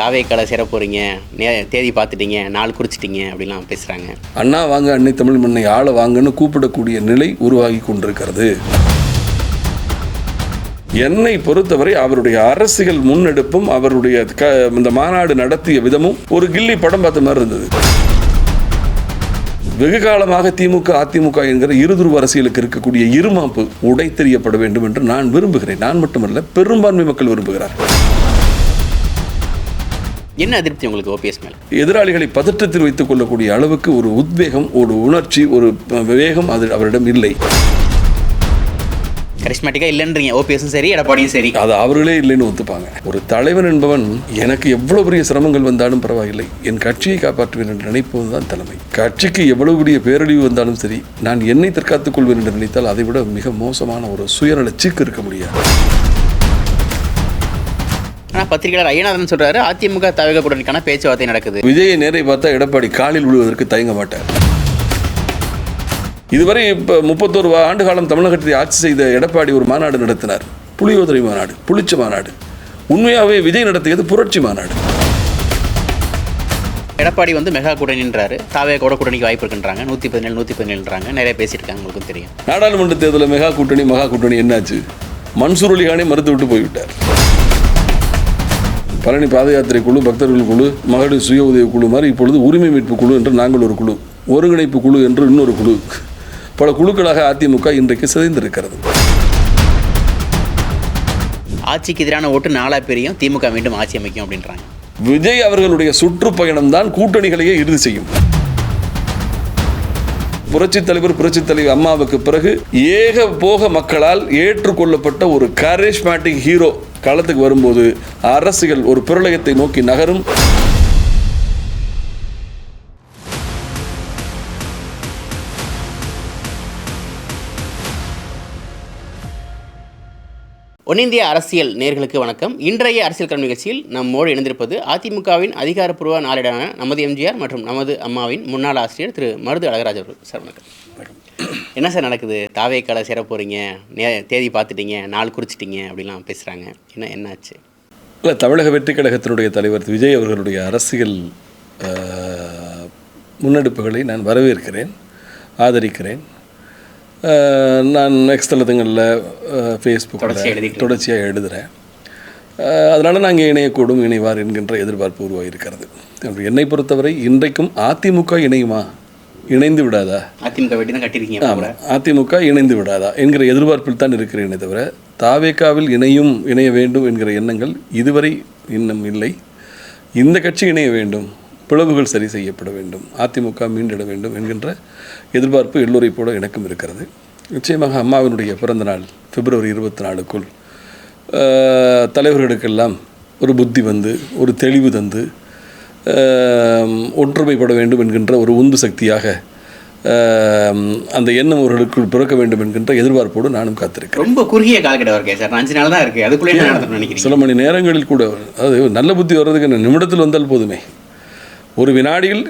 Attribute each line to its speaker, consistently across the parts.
Speaker 1: தாவேக்கால சேர போகிறீங்க, தேதி பார்த்துட்டீங்க, நாள் குறிச்சிட்டீங்க அப்படிலாம் பேசுகிறாங்க.
Speaker 2: அண்ணா வாங்க, அன்னை தமிழ் மண்ணை ஆள வாங்கன்னு கூப்பிடக்கூடிய நிலை உருவாகி கொண்டிருக்கிறது. என்னை பொறுத்தவரை அவருடைய அரசியல் முன்னெடுப்பும் அவருடைய இந்த மாநாடு நடத்திய விதமும் ஒரு கில்லி படம் பார்த்த மாதிரி இருந்தது. வெகு காலமாக திமுக அதிமுக என்கிற இருதுருவ அரசியலுக்கு இருக்கக்கூடிய இருமாப்பு உடைத்தெறியப்பட வேண்டும் என்று நான் விரும்புகிறேன். நான் மட்டுமல்ல, பெரும்பான்மை மக்கள் விரும்புகிறார்.
Speaker 1: என்ன அதிருப்தி உங்களுக்கு ஓபிஎஸ் மேல்?
Speaker 2: எதிராளிகளை பதற்றத்தில் வைத்துக் கொள்ளக்கூடிய அளவுக்கு ஒரு உத்வேகம், ஒரு உணர்ச்சி, ஒரு வேகம் அது அவரிடம் இல்லை.
Speaker 1: கரிஸ்மேட்டிக்காக இல்லைன்றீங்க, ஓபிஎஸும் சரி எடப்பாடியும் சரி.
Speaker 2: அது அவர்களே இல்லைன்னு ஒத்துப்பாங்க. ஒரு தலைவன் என்பவன் எனக்கு எவ்வளவு பெரிய சிரமங்கள் வந்தாலும் பரவாயில்லை, என் கட்சியை காப்பாற்றுவேன் என்று நினைப்பதுதான் தலைமை. கட்சிக்கு எவ்வளவு பெரிய பேரழிவு வந்தாலும் சரி, நான் என்னை தற்காத்துக் கொள்வேன் என்று நினைத்தால் அதை விட மிக மோசமான ஒரு சுயநல சீக்கு இருக்க முடியாது.
Speaker 1: ஆனால் பத்திரிகையாளர் ஐயநாதன் சொல்றாரு, அதிமுக தவிக கூட்டணிக்கான பேச்சுவார்த்தை நடக்குது.
Speaker 2: விஜயை நேரை பார்த்தா எடப்பாடி காலில் விழுவதற்கு தயங்க மாட்டார். இதுவரை இப்போ 31 ஆண்டு காலம் தமிழகத்தை ஆட்சி செய்த எடப்பாடி ஒரு மாநாடு நடத்தினார், புலியோதரை மாநாடு, புளிச்ச மாநாடு. உண்மையாகவே விஜய் நடத்தியது புரட்சி மாநாடு.
Speaker 1: எடப்பாடி மெகா கூட்டணின்றாரு, தாவே கூட கூட்டணிக்கு வாய்ப்பு இருக்குன்றாங்க. 117 நிறைய பேசிட்டு இருக்காங்க, உங்களுக்கு தெரியும்.
Speaker 2: நாடாளுமன்ற தேர்தலில் மகா கூட்டணி என்னாச்சு? மன்சூர் அலிகானே மறுத்து விட்டு போய்விட்டார். பழனி பாத யாத்திரை குழு, பக்தர்கள் குழு, மகளிர் சுய உதவி குழு மாதிரி இப்பொழுது உரிமை மீட்பு குழு என்று நாங்கள் ஒரு குழு, ஒருங்கிணைப்பு குழு என்று இன்னொரு குழு, பல குழுக்களாக அதிமுக இன்றைக்கு சிதைந்திருக்கிறது.
Speaker 1: ஆட்சிக்கு எதிரான ஓட்டு 4 பேரையும் திமுக மீண்டும் ஆட்சி அமைக்கும் அப்படின்றாங்க.
Speaker 2: விஜய் அவர்களுடைய சுற்றுப்பயணம் தான் கூட்டணிகளையே இறுதி செய்யும். புரட்சித் தலைவர் அம்மாவுக்கு பிறகு ஏக போக மக்களால் ஏற்றுக்கொள்ளப்பட்ட ஒரு கரிஸ்மேட்டிக் ஹீரோ களத்துக்கு வரும்போது அரசியல் ஒரு பிரளயத்தை நோக்கி நகரும்.
Speaker 1: ஒன்னிந்திய அரசியல் நேயர்களுக்கு வணக்கம். இன்றைய அரசியல் களம் நிகழ்ச்சியில் நம்மோடு இணைந்திருப்பது அதிமுகவின் அதிகாரப்பூர்வ நாளிடான நமது எம்ஜிஆர் மற்றும் நமது அம்மாவின் முன்னாள் ஆசிரியர் திரு மருது அழகராஜ் அவர்கள். சார் வணக்கம். என்ன சார் நடக்குது? தாவேக்கால சேர போகிறீங்க, தேதி பார்த்துட்டீங்க, நாள் குறிச்சிட்டீங்க அப்படிலாம் பேசுகிறாங்க. என்னாச்சு?
Speaker 2: இல்லை, தமிழக வெற்றி கழகத்தினுடைய தலைவர் விஜய் அவர்களுடைய அரசியல் முன்னெடுப்புகளை நான் வரவேற்கிறேன், ஆதரிக்கிறேன். நான் எக்ஸ் தளத்துங்களில் ஃபேஸ்புக்கில் தொடர்ச்சியாக எழுதுகிறேன். அதனால் நாங்கள் இணையக்கூடும், இணைவார் என்கின்ற எதிர்பார்ப்பு உருவாகியிருக்கிறது. என்னை பொறுத்தவரை இன்றைக்கும் அதிமுக இணையுமா, இணைந்து விடாதா,
Speaker 1: அதிமுக வெட்டி தான் கட்டியிருக்கீங்க,
Speaker 2: அதிமுக இணைந்து விடாதா என்கிற எதிர்பார்ப்பில் தான் இருக்கிறேனே தவிர தாவேக்காவில் இணைய வேண்டும் என்கிற எண்ணங்கள் இதுவரை இன்னும் இல்லை. இந்த கட்சி இணைய வேண்டும், பிளவுகள் சரி செய்யப்பட வேண்டும், அதிமுக மீண்டிட வேண்டும் என்கின்ற எதிர்பார்ப்பு எல்லோரை போல எனக்கும் இருக்கிறது. நிச்சயமாக அம்மாவினுடைய பிறந்த நாள் பிப்ரவரி 24க்குள் தலைவர்களுக்கெல்லாம் ஒரு புத்தி வந்து, ஒரு தெளிவு தந்து, ஒற்றுமைப்பட வேண்டும் என்கின்ற ஒரு உந்து சக்தியாக அந்த எண்ணம் அவர்களுக்குள் பிறக்க வேண்டும் என்கின்ற எதிர்பார்ப்போடு நானும் காத்திருக்கேன்.
Speaker 1: ரொம்ப குறுகிய காலக்கெடு இருக்கே சார், 5 நாள் தான் இருக்குது, அதுக்குள்ளே நினைக்கிறேன்.
Speaker 2: சில மணி நேரங்களில் கூட, அது நல்ல புத்தி வர்றதுக்கு நிமிடத்தில் வந்தால் போதுமே. ஒரு வினாடியில்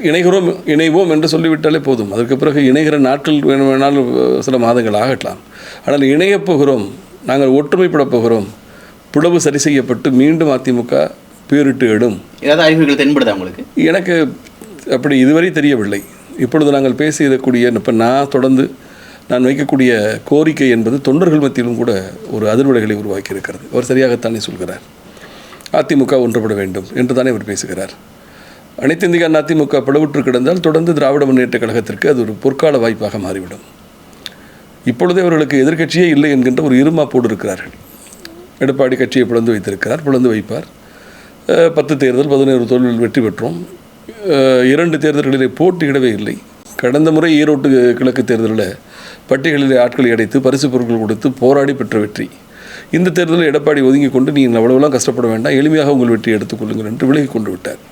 Speaker 2: இணைவோம் என்று சொல்லிவிட்டாலே போதும். அதற்கு பிறகு இணைகிற நாட்கள் வேணுமானாலும் சில மாதங்கள் ஆகலாம். ஆனால் இணையப் போகிறோம், நாங்கள் ஒற்றுமைப்படப் போகிறோம், பிளவு சரி செய்யப்பட்டு மீண்டும் அதிமுக பேரிட்டு எடும்.
Speaker 1: ஏதாவது அறிகுறிகள் தென்படுதா உங்களுக்கு?
Speaker 2: எனக்கு அப்படி இதுவரை தெரியவில்லை. இப்பொழுது நாங்கள் பேசியக்கூடிய இப்போ நான் வைக்கக்கூடிய கோரிக்கை என்பது தொண்டர்கள் மத்தியிலும் கூட ஒரு அதிர்வலைகளை உருவாக்கி இருக்கிறது. அவர் சரியாகத்தானே சொல்கிறார். அதிமுக ஒன்றுபட வேண்டும் என்று தானே அவர் பேசுகிறார். அனைத்து இந்திய அதிமுக பிளவுற்று கிடந்தால் தொடர்ந்து திராவிட முன்னேற்ற கழகத்திற்கு அது ஒரு பொற்கால வாய்ப்பாக மாறிவிடும். இப்பொழுதே அவர்களுக்கு எதிர்க்கட்சியே இல்லை என்கின்ற ஒரு இருமாப்போடு இருக்கிறார்கள். எடப்பாடி கட்சியை பிளந்து வைத்திருக்கிறார், பிளந்து வைப்பார். 10 தேர்தல் 11 தொழில் வெற்றி பெற்றோம். 2 தேர்தல்களிலே போட்டியிடவே இல்லை. கடந்த முறை ஈரோட்டு கிழக்கு தேர்தலில் பட்டியலில் ஆட்களை அடைத்து பரிசு பொருட்கள் கொடுத்து போராடி பெற்ற வெற்றி. இந்த தேர்தலில் எடப்பாடி ஒதுங்கி கொண்டு நீங்கள் அவ்வளவுலாம் கஷ்டப்பட வேண்டாம், எளிமையாக உங்கள் வெற்றியை எடுத்துக்கொள்ளுங்கள் என்று விலகி கொண்டு விட்டார்.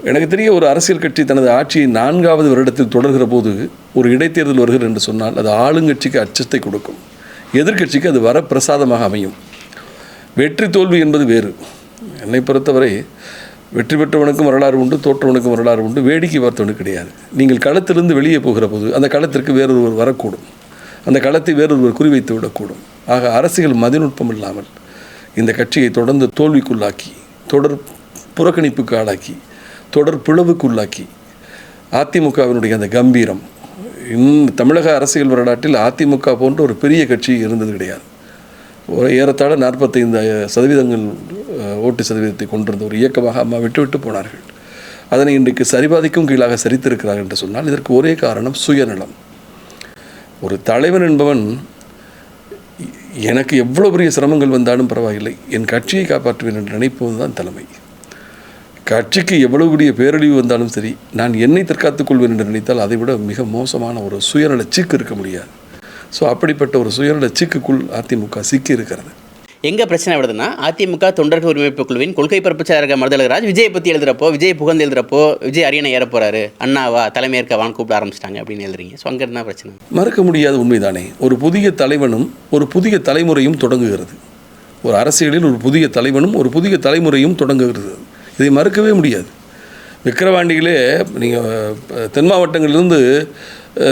Speaker 2: எனக்கு தெரிய ஒரு அரசியல் கட்சி தனது ஆட்சியை 4வது வருடத்தில் தொடர்கிற போது ஒரு இடைத்தேர்தல் வருகிறது என்று சொன்னால் அது ஆளுங்கட்சிக்கு அச்சத்தை கொடுக்கும், எதிர்க்கட்சிக்கு அது வரப்பிரசாதமாக அமையும். வெற்றி தோல்வி என்பது வேறு. என்னை பொறுத்தவரை வெற்றி பெற்றவனுக்கும் வரலாறு உண்டு, தோற்றவனுக்கும் வரலாறு உண்டு, வேடிக்கை பார்த்தவனுக்கு கிடையாது. நீங்கள் களத்திலிருந்து வெளியே போகிற போது அந்த களத்திற்கு வேறொருவர் வரக்கூடும், அந்த களத்தை வேறொருவர் குறிவைத்து விடக்கூடும். ஆக அரசியல் மதிநுட்பம் இல்லாமல் இந்த கட்சியை தொடர்ந்து தோல்விக்குள்ளாக்கி தொடர் புறக்கணிப்புக்கு ஆளாக்கி தொடர் பிளவுக்குள்ளாக்கி அதிமுகவினுடைய அந்த கம்பீரம் தமிழக அரசியல் வரலாற்றில் அதிமுக போன்ற ஒரு பெரிய கட்சி இருந்தது கிடையாது. ஒரு ஏறத்தாழ 45% ஓட்டு சதவீதத்தை கொண்டிருந்த ஒரு இயக்கமாக அம்மா விட்டு போனார்கள். அதனை இன்றைக்கு சரிபாதிக்கும் கீழாக சரித்திருக்கிறார்கள் என்று சொன்னால் இதற்கு ஒரே காரணம் சுயநலம். ஒரு தலைவன் என்பவன் எனக்கு எவ்வளோ பெரிய சிரமங்கள் வந்தாலும் பரவாயில்லை, என் கட்சியை காப்பாற்றுவேன் என்று நினைப்பது தான் தலைமை. கட்சிக்கு எவ்வளவு பெரிய பேரழிவு வந்தாலும் சரி, நான் என்னை தற்காத்துக் கொள்வேன் என்று நினைத்தால் அதை விட மிக மோசமான ஒரு சுயநல சீக்கு இருக்க முடியாது. ஸோ அப்படிப்பட்ட ஒரு சுயநல சீக்குக்குள் அதிமுக சிக்கி இருக்கிறது.
Speaker 1: எங்கே பிரச்சனை வருதுன்னா, அதிமுக தொண்டர்கள் உரிமைப்பு குழுவின் கொள்கை பரப்பு செயலாளர் மருது அழகராஜ் விஜய் பற்றி எழுதுறப்போ, விஜய் புகழ்ந்து எழுதுறப்போ, விஜய் அரியணை ஏற போகிறாரு, அண்ணாவா தலைமையேற்கவான்னு கூப்பிட ஆரம்பிச்சிட்டாங்க அப்படின்னு எழுதுறீங்க. ஸோ அங்கே இருந்தால் பிரச்சனை.
Speaker 2: மறுக்க முடியாத உண்மைதானே. ஒரு புதிய தலைவனும் ஒரு புதிய தலைமுறையும் தொடங்குகிறது. ஒரு அரசியலில் ஒரு புதிய தலைவனும் ஒரு புதிய தலைமுறையும் தொடங்குகிறது. இதை மறுக்கவே முடியாது. விக்கிரவாண்டியிலே நீங்கள் தென் மாவட்டங்களிலிருந்து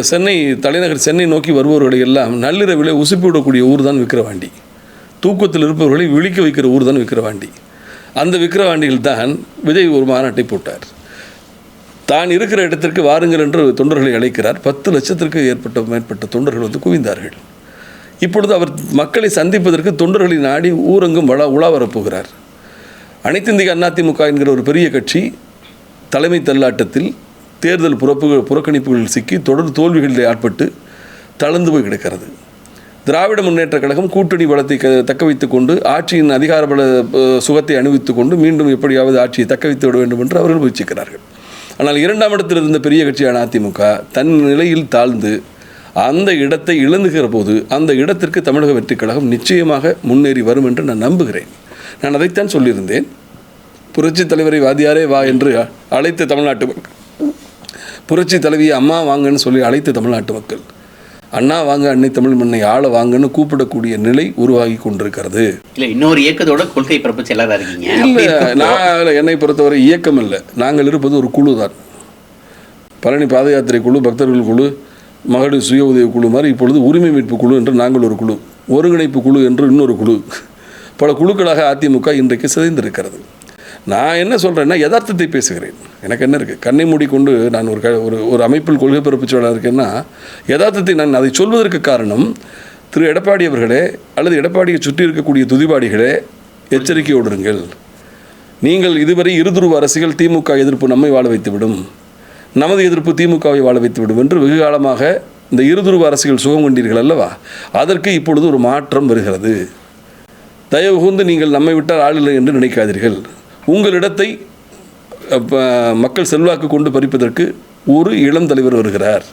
Speaker 2: சென்னை தலைநகர் சென்னை நோக்கி வருபவர்களை எல்லாம் நள்ளிரவிலே உசுப்பி விடக்கூடிய ஊர் தான் விக்கிரவாண்டி. தூக்கத்தில் இருப்பவர்களை விழிக்க வைக்கிற ஊர் தான் விக்கிரவாண்டி. அந்த விக்கிரவாண்டியில் தான் விஜய் ஒரு மாநாட்டை போட்டார். தான் இருக்கிற இடத்திற்கு வாருங்கள் என்று தொண்டர்களை அழைக்கிறார். 10 லட்சத்திற்கு மேற்பட்ட தொண்டர்கள் வந்து குவிந்தார்கள். இப்பொழுது அவர் மக்களை சந்திப்பதற்கு தொண்டர்களை நாடி ஊரெங்கும் உலா வரப்போகிறார். அனைத்து இந்திய அதிமுக என்கிற ஒரு பெரிய கட்சி தலைமை தள்ளாட்டத்தில் தேர்தல் புறக்கணிப்புகளில் சிக்கி தொடர் தோல்விகளில் ஆட்பட்டு தளர்ந்து போய் கிடக்கிறது. திராவிட முன்னேற்ற கழகம் கூட்டணி பலத்தை தக்க வைத்துக் கொண்டு ஆட்சியின் அதிகார பல சுகத்தை அணிவித்துக் கொண்டு மீண்டும் எப்படியாவது ஆட்சியை தக்க வைத்து விட வேண்டும் என்று அவர்கள் முயற்சிக்கிறார்கள். ஆனால் 2ஆம் இடத்தில் இருந்த பெரிய கட்சியான அதிமுக தன் நிலையில் தாழ்ந்து அந்த இடத்தை இழந்துகிற போது அந்த இடத்திற்கு தமிழக வெற்றிக் கழகம் நிச்சயமாக முன்னேறி வரும் என்று நான் நம்புகிறேன். நான் அதைத்தான் சொல்லியிருந்தேன். புரட்சி தலைவரை வாதியாரே வா என்று அழைத்த தமிழ்நாட்டு மக்கள், புரட்சி தலைவியை அம்மா வாங்கன்னு சொல்லி அழைத்த தமிழ்நாட்டு மக்கள், அண்ணா வாங்க அன்னை தமிழ் மண்ணை ஆள வாங்கன்னு கூப்பிடக்கூடிய நிலை உருவாகி கொண்டிருக்கிறது.
Speaker 1: இல்லை, இன்னொரு இயக்கத்தோட கொள்கை பரப்பு செயலாளராக இருக்கீங்க.
Speaker 2: இல்லை, நான் என்னை பொறுத்தவரை இயக்கம் இல்லை, நாங்கள் இருப்பது ஒரு குழு தான். பழனி பாத யாத்திரை குழு, பக்தர்கள் குழு, மகளிர் சுய உதவி குழு மாதிரி இப்பொழுது உரிமை மீட்பு குழு என்று நாங்கள் ஒரு குழு, ஒருங்கிணைப்பு குழு என்று இன்னொரு குழு, பல குழுக்களாக அதிமுக இன்றைக்கு சிதைந்திருக்கிறது. நான் என்ன சொல்கிறேன்னா யதார்த்தத்தை பேசுகிறேன். எனக்கு என்ன இருக்குது, கண்ணை மூடிக்கொண்டு நான் ஒரு அமைப்பில் கொள்கை பரப்பு செயலாளர் இருக்கேன்னா யதார்த்தத்தை நான் அதை சொல்வதற்கு காரணம், திரு எடப்பாடி அவர்களே அல்லது எடப்பாடியை சுற்றி இருக்கக்கூடிய துதிபாடிகளே எச்சரிக்கையோடு இருங்கள். நீங்கள் இதுவரை இருதுருவ அரசியல், திமுக எதிர்ப்பு நம்மை வாழ வைத்துவிடும், நமது எதிர்ப்பு திமுகவை வாழ வைத்துவிடும் என்று வெகு காலமாக இந்த இருதுருவ அரசியல் சுகம் கொண்டீர்கள் அல்லவா? அதற்கு இப்பொழுது ஒரு மாற்றம் வருகிறது. தயவு கூர்ந்து நீங்கள் நம்மை விட்டால் ஆளில்லை என்று நினைக்காதீர்கள். உங்களிடத்தை மக்கள் செல்வாக்கு கொண்டு பறிப்பதற்கு ஒரு இளம் தலைவர் வருகிறார்.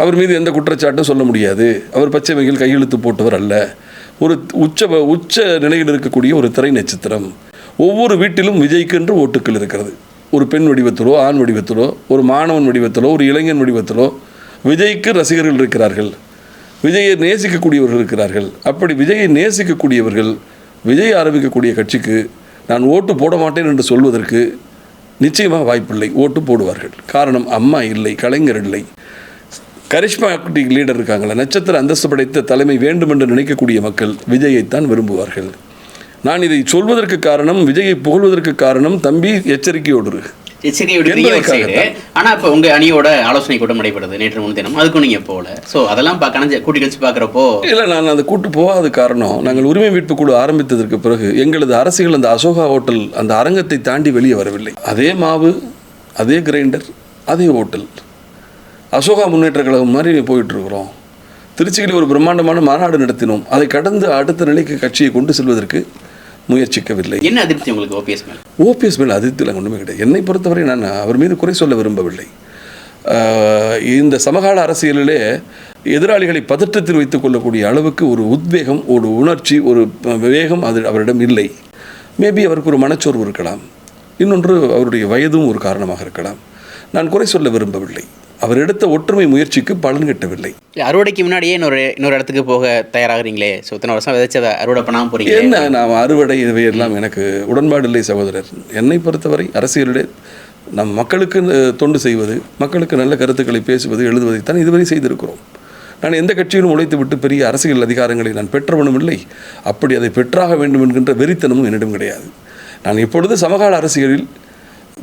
Speaker 2: அவர் மீது எந்த குற்றச்சாட்டும் சொல்ல முடியாது. அவர் பச்சை மையில் கையெழுத்து போட்டவர் அல்ல. ஒரு உச்ச நிலையில் இருக்கக்கூடிய ஒரு திரை நட்சத்திரம். ஒவ்வொரு வீட்டிலும் விஜய்க்கு என்று ஓட்டுக்கள் இருக்கிறது. ஒரு பெண் வடிவத்திலோ, ஆண் வடிவத்திலோ, ஒரு மாணவன் வடிவத்திலோ, ஒரு இளைஞன் வடிவத்திலோ விஜய்க்கு ரசிகர்கள் இருக்கிறார்கள். விஜயை நேசிக்கக்கூடியவர்கள் இருக்கிறார்கள். அப்படி விஜயை நேசிக்கக்கூடியவர்கள் விஜய் ஆரம்பிக்கக்கூடிய கட்சிக்கு நான் ஓட்டு போட மாட்டேன் என்று சொல்வதற்கு நிச்சயமாக வாய்ப்பில்லை. ஓட்டு போடுவார்கள். காரணம், அம்மா இல்லை, கலைஞர் இல்லை, கரிஷ்மாட்டிக் லீடர் இருக்காங்களா, நட்சத்திர அந்தஸ்து படைத்த தலைமை வேண்டும் என்று நினைக்கக்கூடிய மக்கள் விஜயைத்தான் விரும்புவார்கள். நான் இதை சொல்வதற்கு காரணம், விஜயை புகழ்வதற்கு காரணம், தம்பி எச்சரிக்கையோடு
Speaker 1: ஆனால் இப்போ உங்கள் அணியோட ஆலோசனை கூட்டம் நடைபெறுது நேற்று முன்தினம், அதுக்கும் நீங்கள் போகல. ஸோ அதெல்லாம் கூட்டி கழிச்சு பார்க்குறப்போ
Speaker 2: இல்லை, நான் அந்த கூட்டு போகாத காரணம், நாங்கள் உரிமை மீட்பு குழு ஆரம்பித்ததற்கு பிறகு எங்களது அரசியல் அந்த அசோகா ஹோட்டல் அந்த அரங்கத்தை தாண்டி வெளியே வரவில்லை. அதே மாவு, அதே கிரைண்டர், அதே ஹோட்டல், அசோகா முன்னேற்ற கழகம் மாதிரி போயிட்டுருக்குறோம். திருச்சியில் ஒரு பிரம்மாண்டமான மாநாடு நடத்தினோம். அதை கடந்து அடுத்த நிலைக்கு கட்சியை கொண்டு செல்வதற்கு முயற்சிக்கவில்லை.
Speaker 1: என்ன அதிருப்தி உங்களுக்கு
Speaker 2: ஓபிஎஸ் மேல் அதிருப்தியில் ஒன்றுமே கிடையாது. என்னை பொறுத்தவரை நான் அவர் மீது குறை சொல்ல விரும்பவில்லை. இந்த சமகால அரசியலிலே எதிராளிகளை பதற்றத்தில் வைத்துக் கொள்ளக்கூடிய அளவுக்கு ஒரு உத்வேகம், ஒரு உணர்ச்சி, ஒரு வேகம் அது அவரிடம் இல்லை. மேபி அவருக்கு ஒரு மனச்சோர்வு இருக்கலாம். இன்னொன்று அவருடைய வயதும் ஒரு காரணமாக இருக்கலாம். நான் குறை சொல்ல விரும்பவில்லை. அவர் எடுத்த ஒற்றுமை முயற்சிக்கு பலன் கிட்டவில்லை.
Speaker 1: அறுவடைக்கு முன்னாடியே இன்னொரு இடத்துக்கு போக தயாராகிறீங்களே. ஸோ இத்தனை வருஷம் விதைச்சதை அறுவடை பண்ணாமல் போறீங்க.
Speaker 2: என்ன, நான் அறுவடை இவையெல்லாம் எனக்கு உடன்பாடு இல்லை சகோதரர். என்னை பொறுத்தவரை அரசியலிலே நம் மக்களுக்கு தொண்டு செய்வது, மக்களுக்கு நல்ல கருத்துக்களை பேசுவது, எழுதுவதைத்தான் இதுவரை செய்திருக்கிறோம். நான் எந்த கட்சியிலும் உழைத்து விட்டு பெரிய அரசியல் அதிகாரங்களை நான் பெற்றவனும் இல்லை. அப்படி அதை பெற்றாக வேண்டும் என்கின்ற வெறித்தனமும் என்னிடம் கிடையாது. நான் இப்பொழுது சமகால அரசியலில்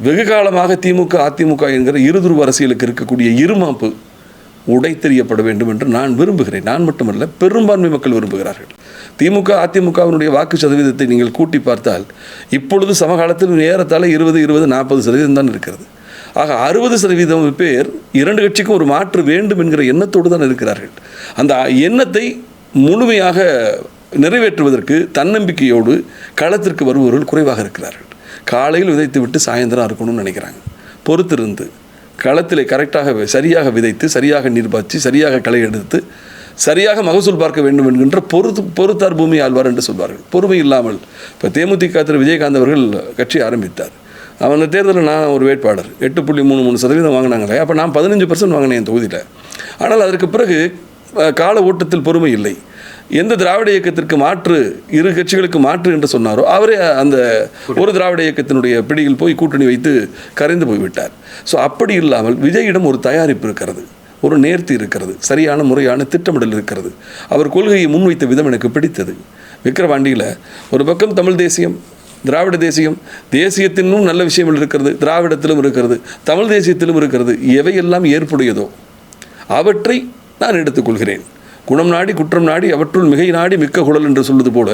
Speaker 2: வெகு காலமாக திமுக அதிமுக என்கிற இருதுருவ அரசியலுக்கு இருக்கக்கூடிய இருமாப்பு உடைத்தெறியப்பட வேண்டும் என்று நான் விரும்புகிறேன். நான் மட்டுமல்ல, பெரும்பான்மை மக்கள் விரும்புகிறார்கள். திமுக அதிமுகவினுடைய வாக்கு சதவீதத்தை நீங்கள் கூட்டி பார்த்தால் இப்பொழுது சமகாலத்தில் ஏறத்தாழ 20-40% தான் இருக்கிறது. ஆக 60% பேர் இரண்டு கட்சிக்கும் ஒரு மாற்று வேண்டும் என்கிற எண்ணத்தோடு தான் இருக்கிறார்கள். அந்த எண்ணத்தை முழுமையாக நிறைவேற்றுவதற்கு தன்னம்பிக்கையோடு களத்திற்கு வருபவர்கள் குறைவாக இருக்கிறார்கள். காலையில் விதைத்து விட்டு சாயந்தரம் இருக்கணும்னு நினைக்கிறாங்க. பொறுத்திருந்து களத்தில் கரெக்டாக சரியாக விதைத்து சரியாக நீர் பாய்ச்சி சரியாக களை எடுத்து சரியாக மகசூல் பார்க்க வேண்டும் என்கின்ற பொறுத்தார் பூமி ஆழ்வார் என்று சொல்வார்கள். பொறுமை இல்லாமல் இப்போ தேமுதிக திரு விஜயகாந்த் அவர்கள் கட்சி ஆரம்பித்தார். அவன் தேர்தலில் நான் ஒரு வேட்பாளர் 8.33% வாங்கினாங்களே, அப்போ நான் 15% வாங்கினேன் என் தொகுதியில். ஆனால் அதற்கு பிறகு கால ஓட்டத்தில் பொறுமை இல்லை. எந்த திராவிட இயக்கத்திற்கு மாற்று, இரு கட்சிகளுக்கு மாற்று என்று சொன்னாரோ அவரே அந்த ஒரு திராவிட இயக்கத்தினுடைய பிடியில் போய் கூட்டணி வைத்து கரைந்து போய்விட்டார். ஸோ அப்படி இல்லாமல் விஜயிடம் ஒரு தயாரிப்பு இருக்கிறது, ஒரு நேர்த்தி இருக்கிறது, சரியான முறையான திட்டமிடல் இருக்கிறது. அவர் கொள்கையை முன்வைத்த விதம் எனக்கு பிடித்தது. விக்கிரவாண்டியில் ஒரு பக்கம் தமிழ் தேசியம், திராவிட தேசியம், தேசியத்தினும் நல்ல விஷயங்கள் இருக்கிறது, திராவிடத்திலும் இருக்கிறது, தமிழ் தேசியத்திலும் இருக்கிறது. எவையெல்லாம் ஏற்புடையதோ அவற்றை நான் எடுத்துக்கொள்கிறேன். குணம் நாடி குற்றம் நாடி அவற்றுள் மிகை நாடி மிக்க குழல் என்று சொல்வது போல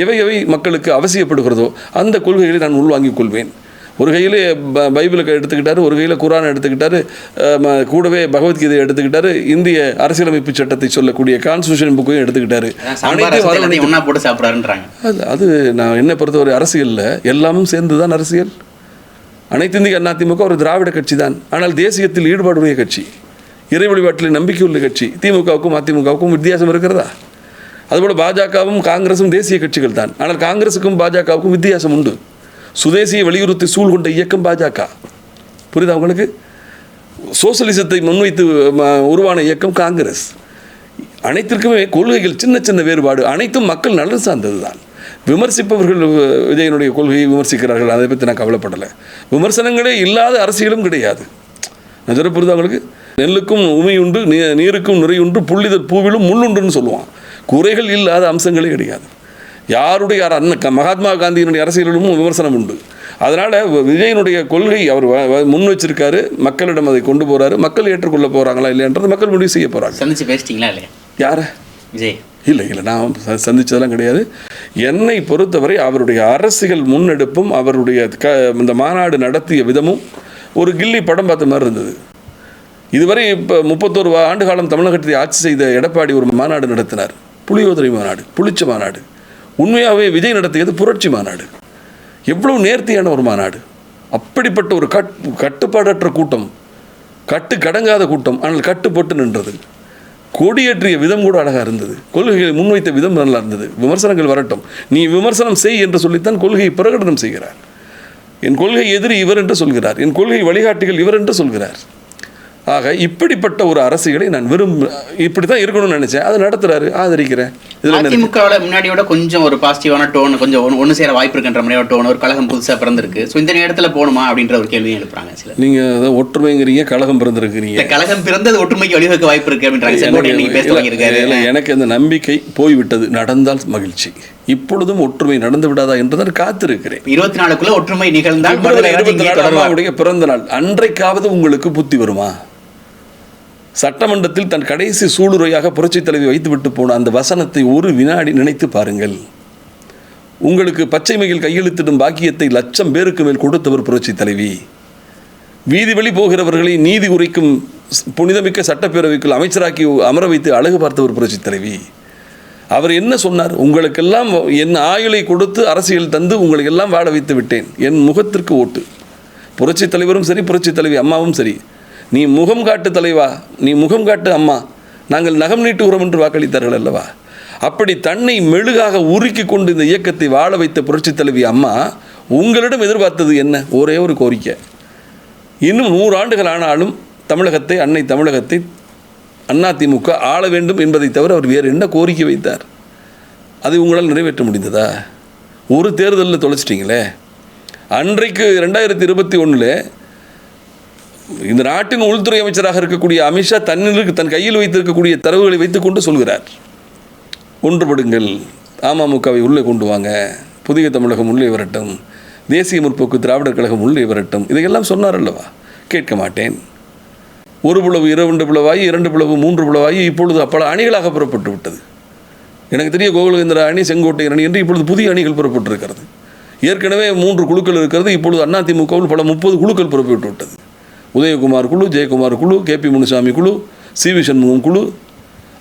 Speaker 2: எவை மக்களுக்கு அவசியப்படுகிறதோ அந்த கொள்கைகளை நான் உள்வாங்கிக் கொள்வேன். ஒரு கையில் பைபிளை எடுத்துக்கிட்டாரு, ஒரு கையில் குரானை எடுத்துக்கிட்டாரு, கூடவே பகவத்கீதை எடுத்துக்கிட்டாரு, இந்திய அரசியலமைப்பு சட்டத்தை சொல்லக்கூடிய கான்ஸ்டியூஷன் புக்கையும் எடுத்துக்கிட்டாரு. அது நான் என்னை பொறுத்தவரை அரசியலில் எல்லாமும் சேர்ந்து தான் அரசியல். அனைத்து இந்திய அண்ணா திமுக ஒரு திராவிட கட்சி தான், ஆனால் தேசியத்தில் ஈடுபாடுடைய கட்சி, இறை வழிபாட்டில் நம்பிக்கையுள்ள கட்சி. திமுகவுக்கும் அதிமுகவுக்கும் வித்தியாசம் இருக்கிறதா? அதுபோல் பாஜகவும் காங்கிரஸும் தேசிய கட்சிகள் தான், ஆனால் காங்கிரஸுக்கும் பாஜகவுக்கும் வித்தியாசம் உண்டு. சுதேசியை வலியுறுத்தி சூழ் கொண்ட இயக்கம் பாஜக, புரியுதா உங்களுக்கு? சோசலிசத்தை முன்வைத்து உருவான இயக்கம் காங்கிரஸ். அனைத்திற்குமே கொள்கைகள் சின்ன சின்ன வேறுபாடு, அனைத்தும் மக்கள் நலன் சார்ந்தது தான். விமர்சிப்பவர்கள் விஜயனுடைய கொள்கையை விமர்சிக்கிறார்கள், அதை பற்றி நான் கவலைப்படலை. விமர்சனங்களே இல்லாத அரசியலும் கிடையாது. நான் சொல்ல புரியுதா உங்களுக்கு? நெல்லுக்கும் உமை உண்டு, நீருக்கும் நிறை உண்டு, புள்ளிதழ் பூவிலும் முள்ளுண்டுன்னு சொல்லுவான். குறைகள் இல்லாத அம்சங்களே கிடையாது. யாருடைய மகாத்மா காந்தியினுடைய அரசியலிலும் விமர்சனம் உண்டு. அதனால் விஜயனுடைய கொள்கை அவர் முன் வச்சிருக்காரு, மக்களிடம் அதை கொண்டு போகிறாரு. மக்கள் ஏற்றுக்கொள்ள போகிறாங்களா இல்லைன்றது மக்கள் முடிவு செய்ய போகிறாங்க.
Speaker 1: சந்திச்சு பேசிட்டீங்களா இல்லையா? யாரை? விஜய்? இல்லை, நான் சந்தித்ததெல்லாம் கிடையாது. என்னை பொறுத்தவரை அவருடைய அரசியல் முன்னெடுப்பும் அவருடைய இந்த மாநாடு நடத்திய விதமும் ஒரு கில்லி படம் பார்த்த மாதிரி இருந்தது. இதுவரை இப்போ 31 ஆண்டு காலம் தமிழகத்தை ஆட்சி செய்த எடப்பாடி ஒரு மாநாடு நடத்தினார், புளியோதரை மாநாடு, புளிச்ச மாநாடு. உண்மையாகவே விஜய் நடத்தியது புரட்சி மாநாடு. எவ்வளவு நேர்த்தியான ஒரு மாநாடு. அப்படிப்பட்ட ஒரு கட்டுப்பாடற்ற கூட்டம், கடங்காத கூட்டம், ஆனால் கட்டுப்பட்டு நின்றது. கொடியேற்றிய விதம் கூட அழகாக இருந்தது. கொள்கைகளை முன்வைத்த விதம் நல்லா இருந்தது. விமர்சனங்கள் வரட்டும், நீ விமர்சனம் செய் என்று சொல்லித்தான் கொள்கையை பிரகடனம் செய்கிறார். என் கொள்கை எதிரி இவர் என்று சொல்கிறார், என் கொள்கை வழிகாட்டிகள் இவர் என்று சொல்கிறார். ஆக இப்படிப்பட்ட ஒரு அரசியலை நான் இப்படி தான் இருக்கணும்னு நினைச்சேன். அதை நடத்துறாரு, ஆதரிக்கிறேன். அதிமுகவோட முன்னாடியோட கொஞ்சம் ஒரு பாசிட்டிவான டோன், கொஞ்சம் ஒன்று சேர வாய்ப்பு இருக்கின்ற மாதிரியான டோன், ஒரு கழகம் புதுசாக பிறந்திருக்கு. ஸோ இந்த நேரத்தில் போகணுமா அப்படின்ற ஒரு கேள்வியும் எழுப்புறாங்க சில.
Speaker 2: நீங்கள் ஒற்றுமைங்கிறீங்க, கழகம் பிறந்திருக்கிறீங்க.
Speaker 1: கழகம் பிறந்தது ஒற்றுமைக்கு வழிவகுக்க வாய்ப்பு இருக்கு அப்படின்றாங்க.
Speaker 2: எனக்கு அந்த நம்பிக்கை போய்விட்டது. நடந்தால் மகிழ்ச்சி. இப்பொழுதும் ஒற்றுமை நடந்து விடாதா என்றுதான் காத்திருக்கிறேன்.
Speaker 1: 24க்குள்ள ஒற்றுமை நிகழ்ந்தால்
Speaker 2: பிறந்த நாள் அன்றைக்காவது உங்களுக்கு புத்தி வருமா? சட்டமன்றத்தில் தன் கடைசி சூளுரையாக புரட்சித் தலைவி வைத்துவிட்டு போன அந்த வசனத்தை ஒரு வினாடி நினைத்து பாருங்கள். உங்களுக்கு பச்சை மையில் கையெழுத்திடும் பாக்கியத்தை 1,00,000 பேருக்கு மேல் கொடுத்தவர் புரட்சித் தலைவி. வீதி வழி போகிறவர்களை நீதி உரைக்கும் புனிதமிக்க சட்டப்பேரவைக்குள் அமைச்சராக்கி அமர வைத்து அழகு பார்த்தவர் புரட்சித் தலைவி. அவர் என்ன சொன்னார்? உங்களுக்கெல்லாம் என் ஆயுளை கொடுத்து அரசியல் தந்து உங்களை எல்லாம் வாழ வைத்து விட்டேன், என் முகத்திற்கு ஓட்டு. புரட்சித் தலைவரும் சரி, புரட்சித் தலைவி அம்மாவும் சரி, நீ முகம் காட்டு தலைவா, நீ முகம் காட்டு அம்மா, நாங்கள் நகம் நீட்டுகிறோம் என்று வாக்களித்தார்கள் அல்லவா? அப்படி தன்னை மெழுகாக உருக்கி கொண்டு இந்த இயக்கத்தை வாழ வைத்த புரட்சித் தலைவி அம்மா உங்களிடம் எதிர்பார்த்தது என்ன? ஒரே ஒரு கோரிக்கை. இன்னும் 100 ஆண்டுகள் ஆனாலும் தமிழகத்தை, அன்னை தமிழகத்தை அதிமுக ஆள வேண்டும் என்பதை தவிர அவர் வேறு என்ன கோரிக்கை வைத்தார்? அதை உங்களால் நிறைவேற்ற முடிந்ததா? ஒரு தேர்தலில் தொலைச்சிட்டிங்களே. அன்றைக்கு 2021 இந்த நாட்டின் உள்துறை அமைச்சராக இருக்கக்கூடிய அமித்ஷா தன் கையில் வைத்திருக்கக்கூடிய தரவுகளை வைத்துக்கொண்டு சொல்கிறார், ஒன்றுபடுங்கள், அமமுகவை உள்ளே கொண்டு வாங்க, புதிய தமிழகம் உள்ளே வரட்டும், தேசிய முற்போக்கு திராவிடர் கழகம் உள்ளே வரட்டும், இதையெல்லாம் சொன்னார் அல்லவா? கேட்க மாட்டேன். ஒரு பிளவு 2 பிளவாகி 2 பிளவு 3 பிளவாகி இப்பொழுது பல அணிகளாக புறப்பட்டு விட்டது. எனக்கு தெரிய கோகுலேந்திர அணி, செங்கோட்டை அணி என்று இப்பொழுது புதிய அணிகள் புறப்பட்டிருக்கிறது. ஏற்கனவே 3 குழுக்கள் இருக்கிறது. இப்பொழுது அதிமுகவில் பல 30 குழுக்கள் புறப்பட்டு விட்டது. உதயகுமார் குழு, ஜெயக்குமார் குழு, KP முனுசாமி குழு, CV சண்முகம் குழு.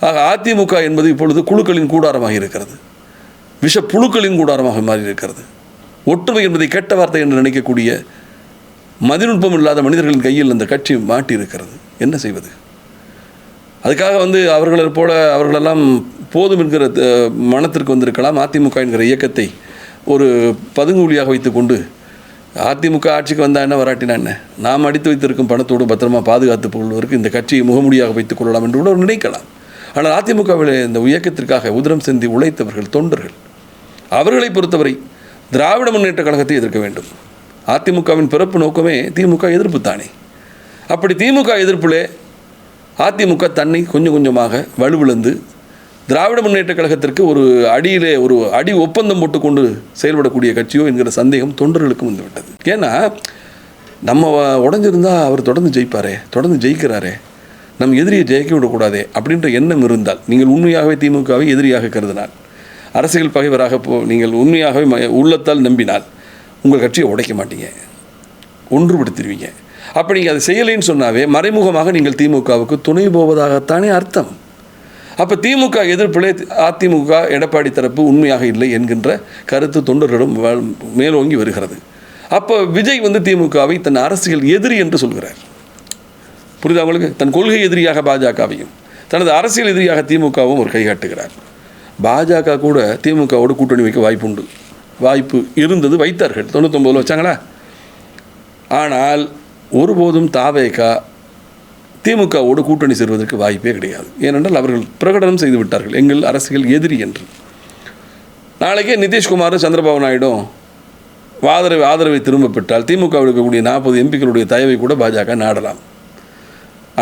Speaker 2: ஆக அதிமுக என்பது இப்பொழுது குழுக்களின் கூடாரமாக இருக்கிறது. விஷ புழுக்களின் கூடாரமாக மாறி இருக்கிறது. ஒற்றுமை என்பதை கெட்ட வார்த்தை என்று நினைக்கக்கூடிய மதிநுட்பம் இல்லாத மனிதர்களின் கையில் அந்த கட்சி மாட்டி இருக்கிறது. என்ன செய்வது? அதுக்காக அவர்களைப் போல அவர்களெல்லாம் போதும் என்கிற மனத்திற்கு வந்திருக்கலாம். அதிமுக என்கிற இயக்கத்தை ஒரு பதுங்குழியாக வைத்துக்கொண்டு அதிமுக ஆட்சிக்கு வந்தால் என்ன, வராட்டினா என்ன, நாம் அடித்து வைத்திருக்கும் பணத்தோடு பத்திரமா பாதுகாத்துக் கொள்வதற்கு இந்த கட்சியை முகமுடியாக வைத்துக் கொள்ளலாம் என்று கூட நினைக்கலாம். ஆனால் அதிமுகவில் இந்த இயக்கத்திற்காக உதிரம் சிந்தி உழைத்தவர்கள், தொண்டர்கள், அவர்களை பொறுத்தவரை திராவிட முன்னேற்ற கழகத்தை எதிர்க்க வேண்டும். அதிமுகவின் பிறப்பு நோக்கமே திமுக எதிர்ப்பு தானே. அப்படி திமுக எதிர்ப்பிலே அதிமுக தன்னை கொஞ்சம் கொஞ்சமாக வலுவிழந்து திராவிட முன்னேற்ற கழகத்திற்கு ஒரு அடி ஒப்பந்தம் போட்டுக்கொண்டு செயல்படக்கூடிய கட்சியோ என்கிற சந்தேகம் தொண்டர்களுக்கும் வந்துவிட்டது. ஏன்னா நம்ம உடஞ்சிருந்தா அவர் தொடர்ந்து ஜெயிப்பாரே, தொடர்ந்து ஜெயிக்கிறாரே, நம் எதிரியை ஜெயிக்க விடக்கூடாதே அப்படின்ற எண்ணம் இருந்தால், நீங்கள் உண்மையாகவே திமுகவை எதிரியாக கருதினால், அரசியல் பகைவராக நீங்கள் உண்மையாகவே உள்ளத்தால் நம்பினால் உங்கள் கட்சியை உடைக்க மாட்டீங்க, ஒன்றுபடுத்திடுவீங்க. அப்போ நீங்கள் அதை செய்யலைன்னு சொன்னாவே மறைமுகமாக நீங்கள் திமுகவுக்கு துணை போவதாகத்தானே அர்த்தம். அப்போ திமுக எதிர்ப்பிலே அதிமுக எடப்பாடி தரப்பு உண்மையாக இல்லை என்கின்ற கருத்து தொண்டர்களிடம் மேலோங்கி வருகிறது. அப்போ விஜய் திமுகவை தன் அரசியல் எதிரி என்று சொல்கிறார். புரியுதா உங்களுக்கு? தன் கொள்கை எதிரியாக பாஜகவையும் தனது அரசியல் எதிரியாக திமுகவும் ஒரு கைகாட்டுகிறார். பாஜக கூட திமுகவோடு கூட்டணி வைக்க வாய்ப்புண்டு, வாய்ப்பு இருந்தது, வைத்தார்கள். 99 வச்சாங்களா? ஆனால் ஒருபோதும் தாவேகா திமுகவோடு கூட்டணி சேருவதற்கு வாய்ப்பே கிடையாது. ஏனென்றால் அவர்கள் பிரகடனம் செய்து விட்டார்கள் எங்கள் அரசியல் எதிரி என்று. நாளைக்கே நிதிஷ்குமார், சந்திரபாபு நாயுடும் ஆதரவை திரும்ப பெற்றால் திமுக இருக்கக்கூடிய 40 எம்பிக்களுடைய தயவை கூட பாஜக நாடலாம்.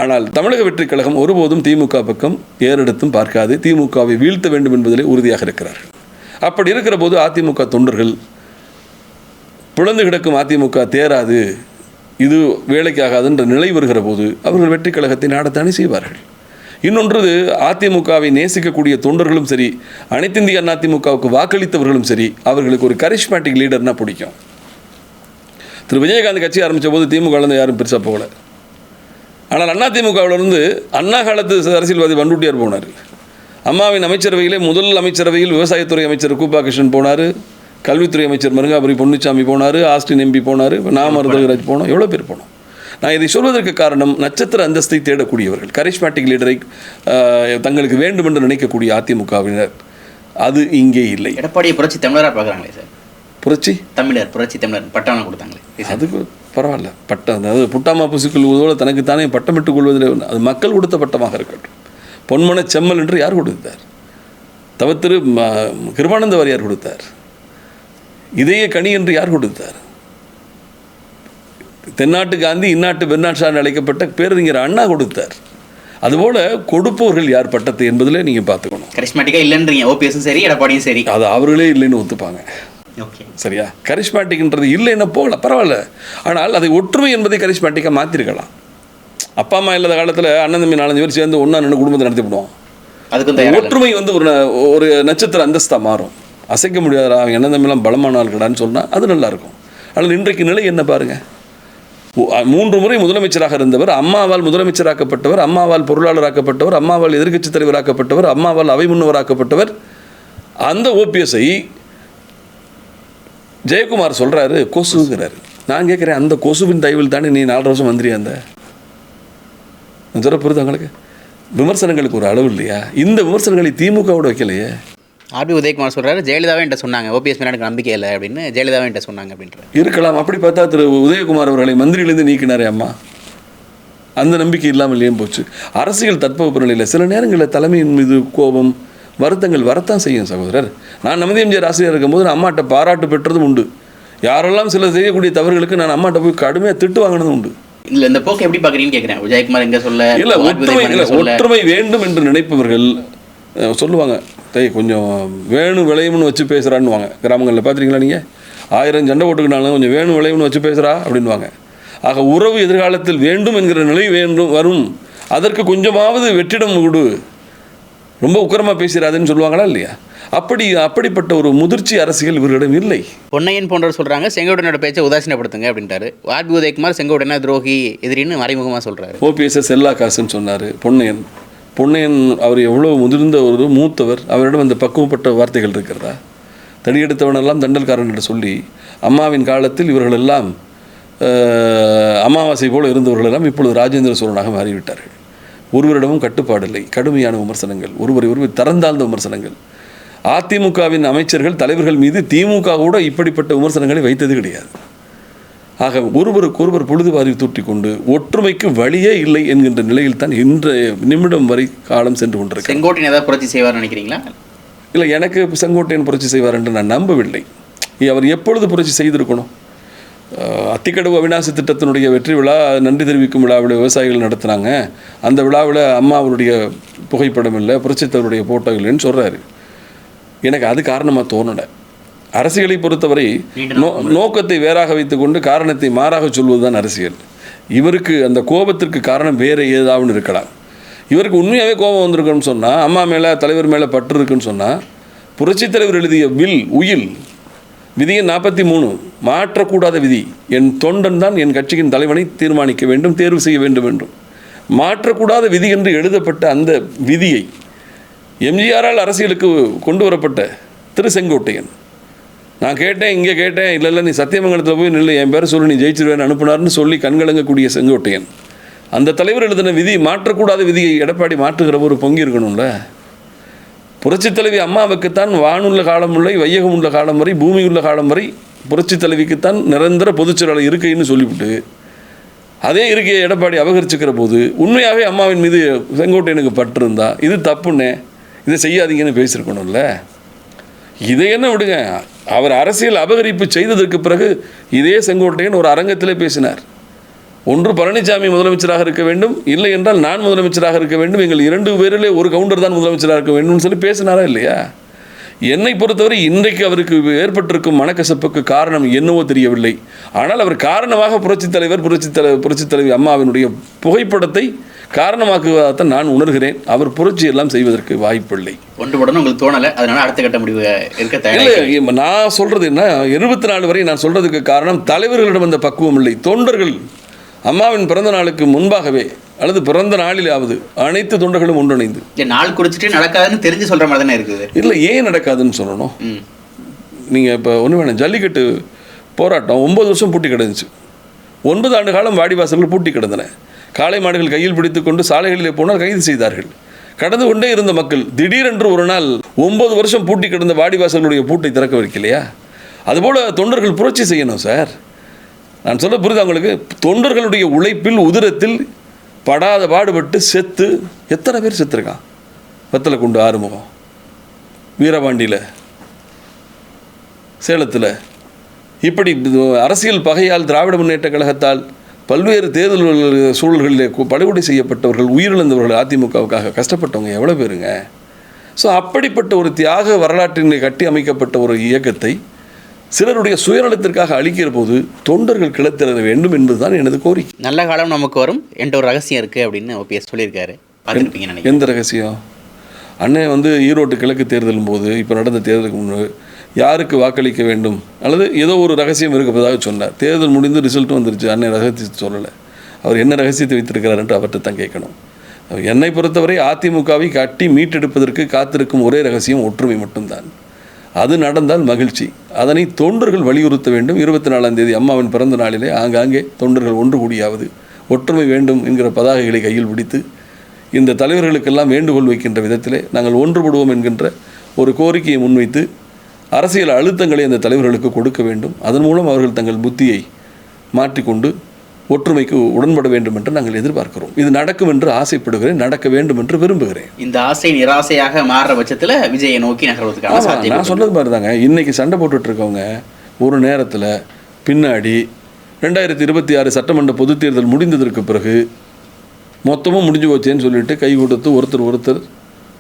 Speaker 2: ஆனால் தமிழக வெற்றிக் கழகம் ஒருபோதும் திமுக பக்கம் ஏறெடுத்தும் பார்க்காது. திமுகவை வீழ்த்த வேண்டும் என்பதிலே உறுதியாக இருக்கிறார்கள். அப்படி இருக்கிற போது அதிமுக தொண்டர்கள் பிளந்து கிடக்கும் அதிமுக தேராது, இது வேலைக்காகாது என்ற நிலை வருகிற போது அவர்கள் வெற்றி கழகத்தை நாடத்தானே செய்வார்கள். இன்னொன்று, அதிமுகவை நேசிக்கக்கூடிய தொண்டர்களும் சரி, அனைத்திந்திய அண்ணா அதிமுகவுக்கு வாக்களித்தவர்களும் சரி, அவர்களுக்கு ஒரு கரிஷ்மேட்டிக் லீடர்னா பிடிக்கும். திரு விஜயகாந்த் கட்சி ஆரம்பித்த போது திமுகலேருந்து யாரும் பெருசாக போகல. ஆனால் அதிமுகவிலிருந்து அண்ணா காலத்து அரசியல்வாதி வண்டூட்டியார் போனார். அம்மாவின் அமைச்சரவையிலே முதல் அமைச்சரவையில் விவசாயத்துறை அமைச்சர் கூப்பா கிருஷ்ணன் போனார், கல்வித்துறை அமைச்சர் மருங்காபுரி பொன்னுச்சாமி போனார், ஆஸ்டின் MP போனார், மருதகராஜ் போனோம், எவ்வளோ பேர் போனோம். நான் இதை சொல்வதற்கு காரணம், நட்சத்திர அந்தஸ்தை தேடக்கூடியவர்கள், கரிஷ்மேட்டிக் லீடரை தங்களுக்கு வேண்டும் என்று நினைக்கக்கூடிய அதிமுகவினர் அது இங்கே இல்லை.
Speaker 1: எடப்பாடியை புரட்சி தமிழராக பார்க்குறாங்களே சார். புரட்சி தமிழர் பட்டம் கொடுத்தாங்களே, அதுக்கு
Speaker 2: பரவாயில்ல. பட்டம், அதாவது புட்டாமா பூசிக்கொள்வதோடு தனக்குத்தானே பட்டமிட்டுக் கொள்வதில் அது மக்கள் கொடுத்த பட்டமாக இருக்கட்டும். பொன்மன செம்மல் என்று யார் கொடுத்தார்? தவத்திரு கிருபானந்த வாரியார் கொடுத்தார். இதய கனி என்று யார் கொடுத்தார்? தென்னாட்டு காந்தி, இந்நாட்டு பெர்னாட் ஷா அழைக்கப்பட்ட பேரறிஞர் அண்ணா கொடுத்தார். அதுபோல் கொடுப்பவர்கள் யார் பட்டத்தை என்பதில் நீங்கள் பார்த்துக்கணும்.
Speaker 1: கரிஷ்மேட்டிக்காக இல்லைன்றீங்க, ஓபிஎஸும் சரி எடப்பாடியும் சரி,
Speaker 2: அது அவர்களே இல்லைன்னு ஒத்துப்பாங்க. சரியா? கரிஷ்மேட்டிக்ன்றது இல்லைன்னா போகல, பரவாயில்ல. ஆனால் அதை ஒற்றுமை என்பதை கரிஷ்மேட்டிக்காக மாற்றிருக்கலாம். அப்பா அம்மா இல்லாத காலத்தில் அண்ணன் தம்பி 4-5 பேர் சேர்ந்து ஒன்றா நின்று குடும்பத்தை நடத்திவிடுவோம். அதுக்கு ஒற்றுமை ஒரு நட்சத்திர அந்தஸ்தாக மாறும். அசைக்க முடியாத அவங்க அண்ணன் தம்பிலாம் பலமான ஆள்கடான்னு சொன்னால் அது நல்லாயிருக்கும். ஆனால் இன்றைக்கு நிலை என்ன பாருங்கள். 3 முறை முதலமைச்சராக இருந்தவர், அம்மாவால் முதலமைச்சராக்கப்பட்டவர், அம்மாவால் பொருளாளராக்கப்பட்டவர், அம்மாவால் எதிர்க்கட்சித் தலைவராக்கப்பட்டவர், அம்மாவால் அவை முன்னவராக்கப்பட்டவர். அந்த ஓபிஎஸ்ஐ ஜெயக்குமார் சொல்கிறாரு கொசுங்கிறாரு. நான் கேட்குறேன், அந்த கொசுவின் தயவில் தானே நீ 4 வருஷம் மந்திரி அந்த சொல்ல புரியுது உங்களுக்கு? விமர்சனங்களுக்கு ஒரு அளவு இல்லையா? இந்த விமர்சனங்களை திமுகவோட வைக்கலையே.
Speaker 1: RB உதயகுமார் சொல்கிறாரு, ஜெயலலிதாவே என்கிட்ட சொன்னாங்க, ஓபிஎஸ் மேலே எனக்கு நம்பிக்கை இல்லை அப்படின்னு, ஜெயலலிதாவே என்கிட்ட சொன்னாங்க அப்படின்ற
Speaker 2: இருக்கலாம். அப்படி பார்த்தா திரு உதயகுமார் அவர்களை மந்திரியிலேருந்து நீக்கினாரே அம்மா, அந்த நம்பிக்கை இல்லாமல் இல்லையே போச்சு. அரசியல் தட்பவெப்ப நிலையில் சில நேரங்களில் தலைமையின் மீது கோபம், வருத்தங்கள் வரத்தான் செய்யும் சகோதரர். நான் நமது எம்ஜிஆர் ஆசிரியர் இருக்கும்போது நான் அம்மாட்ட பாராட்டு பெற்றதும் உண்டு. யாரெல்லாம் சில செய்யக்கூடிய தவறுகளுக்கு நான் அம்மாட்ட போய் கடுமையாக திட்டு வாங்கினதும் உண்டு.
Speaker 1: இல்லை, இந்த போக்கு எப்படி பார்க்குறீங்கன்னு கேட்குறேன். விஜயகுமார் எங்கே சொல்ல
Speaker 2: இல்லை, ஒற்றுமை வேண்டும் என்று நினைப்பவர்கள் சொல்லுவாங்க, கொஞ்சம் வேணும் விளையும்னு வச்சு பேசுகிறான்னு வாங்க. கிராமங்களில் பார்த்துருக்கீங்களா நீங்கள்? 1000 சண்டை போட்டுக்கினாலும் கொஞ்சம் வேணும் விளைவுன்னு வச்சு பேசுகிறா அப்படின்வாங்க. ஆக உறவு எதிர்காலத்தில் வேண்டும் என்கிற நிலை வேண்டும் வரும், அதற்கு கொஞ்சமாவது வெற்றிடம் கொடு, ரொம்ப உக்கிரமாக பேசுகிறாதுன்னு சொல்லுவாங்களா இல்லையா? அப்படிப்பட்ட ஒரு முதிர்ச்சி அரசியல் இவர்களிடம் இல்லை.
Speaker 1: பொன்னையன் போன்றவர் சொல்கிறாங்க செங்கோட்டையனோட பேச்சை உதாசீனப்படுத்துங்க அப்படின்ட்டாரு. ஆர்பி உதயகுமார் செங்கோட்டையனா துரோகி எதிரின்னு மறைமுகமாக சொல்கிறாரு.
Speaker 2: ஓபிஎஸ் செல்லா காசுன்னு சொன்னார். பொன்னையன் அவர் எவ்வளோ முதிர்ந்த ஒரு மூத்தவர், அவரிடம் அந்த பக்குவப்பட்ட வார்த்தைகள் இருக்கிறதா? தடியெடுத்தவனெல்லாம் தண்டல்காரன் என்று சொல்லி அம்மாவின் காலத்தில் இவர்களெல்லாம் அமாவாசை போல் இருந்தவர்களெல்லாம் இப்பொழுது ராஜேந்திர சோழனாக மாறிவிட்டார்கள். ஒருவரிடமும் கட்டுப்பாடு இல்லை, கடுமையான விமர்சனங்கள், ஒருவர் தரந்தாழ்ந்த விமர்சனங்கள். அதிமுகவின் அமைச்சர்கள் தலைவர்கள் மீது திமுக கூட இப்படிப்பட்ட விமர்சனங்களை வைத்தது கிடையாது. ஆக ஒருவருக்கொருவர் பொழுதுபாரி தூட்டி கொண்டு ஒற்றுமைக்கு வழியே இல்லை என்கின்ற நிலையில் தான் இன்றைய நிமிடம் வரை காலம் சென்று கொண்டிருக்கு.
Speaker 1: செங்கோட்டையன் ஏதாவது புரட்சி செய்வார் நினைக்கிறீங்களா?
Speaker 2: இல்லை, எனக்கு செங்கோட்டையன் புரட்சி செய்வார் என்று நான் நம்பவில்லை. அவர் எப்பொழுது புரட்சி செய்திருக்கணும்? அத்திக்கடவு அவிநாசி திட்டத்தினுடைய வெற்றி விழா, நன்றி தெரிவிக்கும் விழாவில் விவசாயிகள் நடத்துனாங்க. அந்த விழாவில் அம்மா அவருடைய புகைப்படம் இல்லை, புரட்சித்தவருடைய போட்டோ இல்லைன்னு சொல்கிறாரு. எனக்கு அது காரணமாக தோணலை. அரசியலை பொறுத்தவரை நோக்கத்தை வேறாக வைத்துக்கொண்டு காரணத்தை மாறாக சொல்வது தான் அரசியல். இவருக்கு அந்த கோபத்திற்கு காரணம் வேறு ஏதாவது இருக்கலாம். இவருக்கு உண்மையாகவே கோபம் வந்திருக்குன்னு சொன்னால், அம்மா மேலே தலைவர் மேலே பற்று இருக்குன்னு சொன்னால், புரட்சித் தலைவர் எழுதிய உயில் விதியின் 43 மாற்றக்கூடாத விதி, என் தொண்டன் தான் என் கட்சியின் தலைவனை தீர்மானிக்க வேண்டும், தேர்வு செய்ய வேண்டும் என்றும் மாற்றக்கூடாத விதி என்று எழுதப்பட்ட அந்த விதியை எம்ஜிஆரால் அரசியலுக்கு கொண்டு வரப்பட்ட திரு செங்கோட்டையன், நான் கேட்டேன், இங்கே கேட்டேன், இல்லை நீ சத்தியமங்கலத்தில் போய் நில்லு, என் பேரை சொல்லி நீ ஜெயிச்சிருவேன்னு அனுப்புனார்னு சொல்லி கண்கலங்கக்கூடிய செங்கோட்டையன், அந்த தலைவர் எழுதின விதி மாற்றக்கூடாத விதியை எடப்பாடி மாற்றுகிற ஒரு பொங்கி இருக்கணும்ல. புரட்சித் தலைவி அம்மாவுக்குத்தான் வானுள்ள காலம் இல்லை, வையகம் உள்ள காலம் வரை, பூமி உள்ள காலம் வரை புரட்சித் தலைவிக்குத்தான் நிரந்தர பொதுச்செயலாளர் இருக்கைன்னு சொல்லிவிட்டு அதே இருக்கையை எடப்பாடி அபகரிச்சுக்கிற போது உண்மையாகவே அம்மாவின் மீது செங்கோட்டையனுக்கு பட்டிருந்தா இது தப்புன்னே, இதை செய்யாதீங்கன்னு பேசியிருக்கணும்ல. இதை என்ன விடுங்க, அவர் அரசியல் அபகரிப்பு செய்ததற்கு பிறகு இதே செங்கோட்டையன் ஒரு அரங்கத்திலே பேசினார். ஒன்று பழனிசாமி முதலமைச்சராக இருக்க வேண்டும், இல்லை என்றால் நான் முதலமைச்சராக இருக்க வேண்டும், எங்கள் 2 பேரிலே ஒரு கவுண்டர் தான் முதலமைச்சராக இருக்க வேண்டும்னு சொல்லி பேசினாரா இல்லையா? என்னை பொறுத்தவரை இன்றைக்கு அவருக்கு ஏற்பட்டிருக்கும் மனக்கசப்புக்கு காரணம் என்னவோ தெரியவில்லை. ஆனால் அவர் காரணமாக புரட்சித் தலைவி அம்மாவினுடைய புகைப்படத்தை காரணமாக்குவதாகத்தான் நான் உணர்கிறேன். அவர் புரட்சி எல்லாம் செய்வதற்கு வாய்ப்பில்லை.
Speaker 1: ஒன்றுபடணும் உங்களுக்கு தோணலை, அதனால அடுத்த கட்ட முடிவு இருக்க.
Speaker 2: நான் சொல்றது என்ன, 24 வரை நான் சொல்றதுக்கு காரணம் தலைவர்களிடம் அந்த பக்குவம் இல்லை. தொண்டர்கள் அம்மாவின் பிறந்த நாளுக்கு முன்பாகவே அல்லது பிறந்த நாளிலாவது அனைத்து தொண்டர்களும் ஒன்றிணைந்து
Speaker 1: நாள் குறிச்சிட்டு நடக்காதுன்னு தெரிஞ்சு சொல்ற மாதிரி தானே இருக்குது.
Speaker 2: இல்லை, ஏன் நடக்காதுன்னு சொல்லணும். நீங்கள் இப்போ ஒன்று வேணும், ஜல்லிக்கட்டு போராட்டம் 9 வருஷம் பூட்டி கிடந்துச்சு. 9 ஆண்டு காலம் வாடிவாசல்கள் பூட்டி கிடந்தன. காளை மாடுகள் கையில் பிடித்து கொண்டு சாலைகளிலே போனால் கைது செய்தார்கள். கடந்து கொண்டே இருந்த மக்கள் திடீரென்று ஒரு நாள் 9 வருஷம் பூட்டி கிடந்த வாடிவாசல்களுடைய பூட்டை திறக்க வைக்கலையா? அதுபோல் தொண்டர்கள் புரட்சி செய்யணும் சார். நான் சொல்ல புரியுது அவங்களுக்கு? தொண்டர்களுடைய உழைப்பில் உதிரத்தில் படாத பாடுபட்டு செத்து எத்தனை பேர் செத்துருக்கான்? வத்தலக்குண்டு ஆறுமுகம், வீரபாண்டியில், சேலத்தில், இப்படி அரசியல் பகையால் திராவிட முன்னேற்ற கழகத்தால் பல்வேறு தேர்தல் சூழல்களிலே படுகொலை செய்யப்பட்டவர்கள், உயிரிழந்தவர்கள், அதிமுகவுக்காக கஷ்டப்பட்டவங்க எவ்வளோ பேருங்க. ஸோ அப்படிப்பட்ட ஒரு தியாக வரலாற்றினை கட்டி அமைக்கப்பட்ட ஒரு இயக்கத்தை சிலருடைய சுயநலத்திற்காக அழிக்கிற போது தொண்டர்கள் கிளத்திட வேண்டும் என்பதுதான் எனது கோரிக்கை.
Speaker 1: நல்ல காலம் நமக்கு வரும் என்ற ஒரு ரகசியம் இருக்குது அப்படின்னு ஓபிஎஸ் சொல்லியிருக்காரு.
Speaker 2: எந்த ரகசியம்? அண்ணன் ஈரோட்டு கிழக்கு தேர்தலும் போது இப்போ நடந்த தேர்தலுக்கு முன்பு யாருக்கு வாக்களிக்க வேண்டும் அல்லது ஏதோ ஒரு ரகசியம் இருப்பதாக சொன்னார். தேர்தல் முடிந்து ரிசல்ட்டும் வந்துருச்சு. அண்ணன் ரகசியத்தை சொல்லலை. அவர் என்ன ரகசியத்தை வைத்திருக்கிறார் என்று அவர்கிட்ட தான் கேட்கணும். என்னை பொறுத்தவரை அதிமுகவை கட்டி மீட்டெடுப்பதற்கு காத்திருக்கும் ஒரே ரகசியம் ஒற்றுமை மட்டும்தான். அது நடந்தால் மகிழ்ச்சி. அதனை தொண்டர்கள் வலியுறுத்த வேண்டும். 24ஆம் தேதி அம்மாவின் பிறந்த நாளிலே ஆங்காங்கே தொண்டர்கள் ஒன்று கூடியாவது ஒற்றுமை வேண்டும் என்கிற பதாகைகளை கையில் பிடித்து இந்த தலைவர்களுக்கெல்லாம் வேண்டுகோள் வைக்கின்ற விதத்திலே நாங்கள் ஒன்றுபடுவோம் என்கின்ற ஒரு கோரிக்கையை முன்வைத்து அரசியல் அழுத்தங்களை அந்த தலைவர்களுக்கு கொடுக்க வேண்டும். அதன் மூலம் அவர்கள் தங்கள் புத்தியை மாற்றிக்கொண்டு ஒற்றுமைக்கு உடன்பட வேண்டும் என்று நாங்கள் எதிர்பார்க்கிறோம். இது நடக்கும் என்று ஆசைப்படுகிறேன், நடக்க வேண்டும் என்று விரும்புகிறேன்.
Speaker 1: இந்த ஆசை நிராசையாக மாறுற பட்சத்தில் விஜயை நோக்கி நகர்வதற்கான சாத்தியம்
Speaker 2: நான் சொன்னது மாதிரி தாங்க. இன்னைக்கு சண்டை போட்டுட்டு இருக்கவங்க ஒரு நேரத்தில் பின்னாடி 2026 சட்டமன்ற பொதுத் தேர்தல் முடிந்ததற்கு பிறகு மொத்தமும் முடிஞ்சு போச்சேன்னு சொல்லிட்டு கை கொடுத்து ஒருத்தர்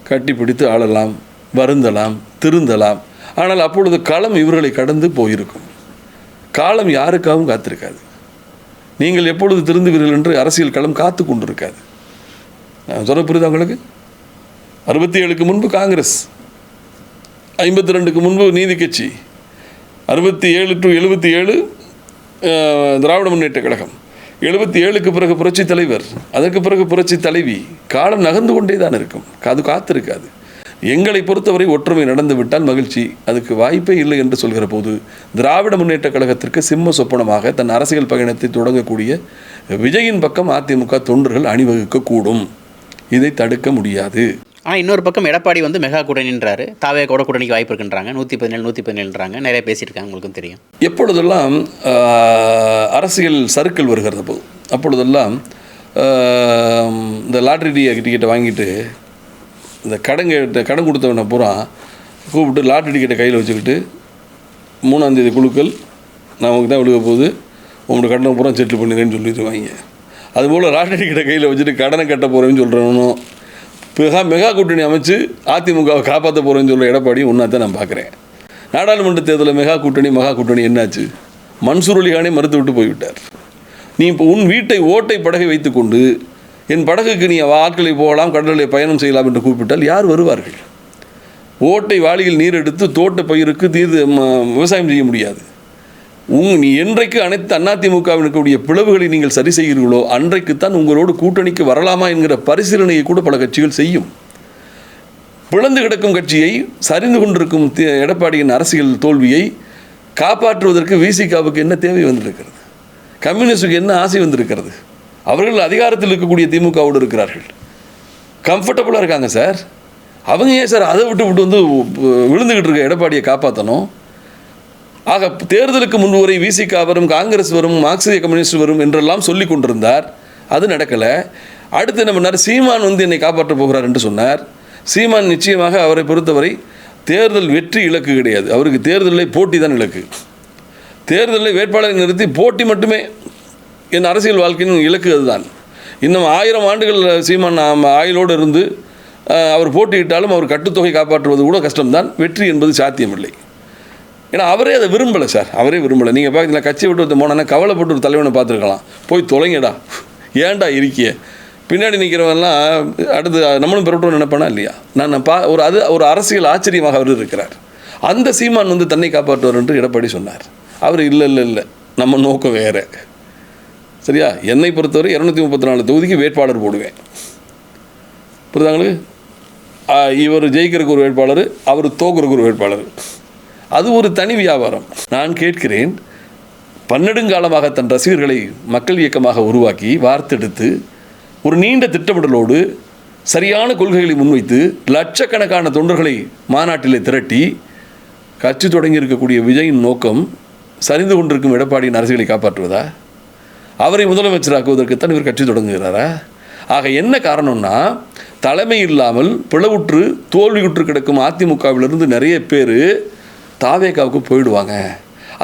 Speaker 2: கட்டி பிடித்து ஆளலாம், வருந்தலாம், திருந்தலாம். ஆனால் அப்பொழுது களம் இவர்களை கடந்து போயிருக்கும். காலம் யாருக்காகவும் காத்திருக்காது. நீங்கள் எப்பொழுது திருந்துவீர்கள் என்று அரசியல் களம் காத்து கொண்டிருக்காது. நான் சொல்ல புரியுது உங்களுக்கு? 67க்கு முன்பு காங்கிரஸ், 52க்கு முன்பு நீதி கட்சி, 67 to 77 திராவிட முன்னேற்ற கழகம், 77க்கு பிறகு புரட்சி தலைவர், அதற்கு பிறகு புரட்சி தலைவி. காலம் நகர்ந்து கொண்டே தான் இருக்கும், அது காத்திருக்காது. எங்களை பொறுத்தவரை ஒற்றுமை நடந்து விட்டால் மகிழ்ச்சி, அதுக்கு வாய்ப்பே இல்லை என்று சொல்கிற போது திராவிட முன்னேற்ற கழகத்திற்கு சிம்ம சொப்பனமாக தன் அரசியல் பயணத்தை தொடங்கக்கூடிய விஜயின் பக்கம் அதிமுக தொண்டர்கள் அணிவகுக்கக்கூடும். இதை தடுக்க முடியாது.
Speaker 1: ஆனால் இன்னொரு பக்கம் எடப்பாடி வந்து மெகா கூட்டணின்றாரு, தாவே கூட கூட்டணிக்கு வாய்ப்பு இருக்குன்றாங்க, 117 நிறைய பேசியிருக்காங்க, உங்களுக்கும் தெரியும்.
Speaker 2: எப்பொழுதெல்லாம் அரசியல் சறுக்கல் வருகிறது போது அப்பொழுதெல்லாம் இந்த லாட்ரி டிக்கெட்டை வாங்கிட்டு இந்த கடன் கொடுத்தவனை பூரா கூப்பிட்டு லாட்ரி டிக்கெட்டை கையில் வச்சுக்கிட்டு 3ஆம் தேதி குழுக்கள் நமக்கு தான் விழுக போகுது, உங்களோட கடனை பூரா செட்டில் பண்ணிடுறேன்னு சொல்லிட்டு வாங்க. அதுபோல் லாட்ரி டிக்கெட்டை கையில் வச்சுட்டு கடனை கட்ட போகிறேன்னு சொல்கிறவனும் மெகா கூட்டணி அமைச்சு அதிமுகவை காப்பாற்ற போகிறேன்னு சொல்கிற எடப்பாடி ஒன்றா தான் நான் பார்க்குறேன். நாடாளுமன்ற தேர்தலில் மகா கூட்டணி என்னாச்சு? மன்சூர் அலிகானே மறுத்து விட்டு போய்விட்டார். நீ இப்போ உன் வீட்டை ஓட்டை படகை வைத்துக்கொண்டு என் படகுக்கு நீ ஆட்களை போகலாம், கடலில் பயணம் செய்யலாம் என்று கூப்பிட்டால் யார் வருவார்கள்? ஓட்டை வாளியில் நீர் எடுத்து தோட்ட பயிருக்கு விவசாயம் செய்ய முடியாது. நீ என்றைக்கு அனைத்து அதிமுகவினுடைய பிளவுகளை நீங்கள் சரி செய்கிறீர்களோ அன்றைக்குத்தான் உங்களோடு கூட்டணிக்கு வரலாமா என்கிற பரிசீலனையை கூட பல கட்சிகள் செய்யும். பிளந்து கிடக்கும் கட்சியை, சரிந்து கொண்டிருக்கும் எடப்பாடியின் அரசியல் தோல்வியை காப்பாற்றுவதற்கு விசிகாவுக்கு என்ன தேவை வந்திருக்கிறது? கம்யூனிஸ்டுக்கு என்ன ஆசை வந்திருக்கிறது? அவர்கள் அதிகாரத்தில் இருக்கக்கூடிய திமுகவோடு இருக்கிறார்கள், கம்ஃபர்டபுளாக இருக்காங்க சார். அவங்க ஏன் சார் அதை விட்டு வந்து விழுந்துக்கிட்டு இருக்க எடப்பாடியை காப்பாற்றணும்? ஆக தேர்தலுக்கு முன்பு வரை விசிகா வரும், காங்கிரஸ் வரும், மார்க்சிய கம்யூனிஸ்ட் வரும் என்றெல்லாம் சொல்லி கொண்டிருந்தார். அது நடக்கலை. அடுத்து என்ன பண்ணார்? சீமான் வந்து என்னை காப்பாற்றப் போகிறார் என்று சொன்னார். சீமான் நிச்சயமாக அவரை பொறுத்தவரை தேர்தல் வெற்றி இலக்கு கிடையாது, அவருக்கு தேர்தலில் போட்டி தான் இலக்கு. தேர்தலில் வேட்பாளரை நிறுத்தி போட்டி மட்டுமே என் அரசியல் வாழ்க்கையின் இலக்கு அதுதான். இன்னும் 1000 ஆண்டுகள் சீமான் ஆயுளோடு இருந்து அவர் போட்டியிட்டாலும் அவர் கட்டுத்தொகை காப்பாற்றுவது கூட கஷ்டம்தான், வெற்றி என்பது சாத்தியமில்லை. ஏன்னா அவரே அதை விரும்பலை சார், அவரே விரும்பலை. நீங்கள் பார்த்தீங்களா, கட்சியை விட்டு வந்து போனோன்னா கவலைப்பட்டு ஒரு தலைவனை பார்த்துருக்கலாம், போய் தொலைங்கடா, ஏன்டா இருக்கிய, பின்னாடி நிற்கிறவெல்லாம் அடுத்து நம்மளும் பெறட்டும் நினைப்பானா இல்லையா? ஒரு அரசியல் ஆச்சரியமாக அவர் இருக்கிறார். அந்த சீமான் வந்து தன்னை காப்பாற்றுவார் என்று எடப்பாடி சொன்னார். அவர் இல்லை நம்ம நோக்கம் வேறு. சரியா? என்னை பொறுத்தவரை 234 தொகுதிக்கு வேட்பாளர் போடுவேன். புரியுதாங்களுக்கு? இவர் ஜெயிக்கிறதுக்கு ஒரு வேட்பாளர், அவர் தோக்குறதுக்கு ஒரு வேட்பாளர். அது ஒரு தனி வியாபாரம். நான் கேட்கிறேன், பன்னெடுங்காலமாக தன் ரசிகர்களை மக்கள் இயக்கமாக உருவாக்கி வார்த்தெடுத்து ஒரு நீண்ட திட்டமிடலோடு சரியான கொள்கைகளை முன்வைத்து லட்சக்கணக்கான தொண்டர்களை மாநாட்டிலே திரட்டி கட்சி தொடங்கி இருக்கக்கூடிய விஜயின் நோக்கம் சரிந்து கொண்டிருக்கும் எடப்பாடியின் அரசியலை காப்பாற்றுவதா? அவரை முதலமைச்சராக்குவதற்குத்தான் இவர் கட்சி தொடங்குகிறாரா? ஆக என்ன காரணம்னா, தலைமை இல்லாமல் பிளவுற்று தோல்வியுற்று கிடக்கும் அதிமுகவிலிருந்து நிறைய பேர் தாவேகாவுக்கு போயிடுவாங்க.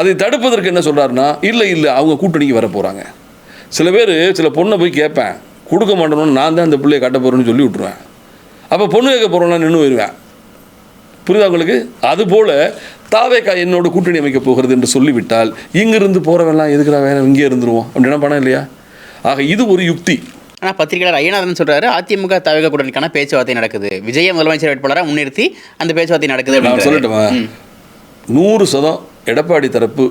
Speaker 2: அதை தடுப்பதற்கு என்ன சொல்கிறாருன்னா, இல்லை அவங்க கூட்டணிக்கு வர போகிறாங்க. சில பேர் சில பொண்ணை போய் கேட்பேன், கொடுக்க மாட்டேன்னு நான் தான் அந்த பிள்ளையை கட்ட போகிறேன்னு சொல்லி விட்ருவேன். அப்போ பொண்ணு கேட்க போகிறோன்னா நின்று போயிடுவேன். புரியுதா உங்களுக்கு? அதுபோல் தாவேகா என்னோட கூட்டணி அமைக்க போகிறது என்று சொல்லிவிட்டால் இங்கிருந்து போகிறவெல்லாம் எதுக்குறா வேணும், இங்கே இருந்துருவோம் அப்படின்னா பணம் இல்லையா? ஆக இது ஒரு யுக்தி.
Speaker 1: ஆனால் பத்திரிகையாளர் ஐயநாதன் சொல்கிறாரு, அதிமுக தாவேகா கூட்டணிக்கான பேச்சுவார்த்தை நடக்குது, விஜய முதலமைச்சர் வேட்பாளராக முன்னிறுத்தி அந்த பேச்சுவார்த்தை நடக்குது.
Speaker 2: நான் சொல்லட்டுமா? 100% எடப்பாடி தரப்பு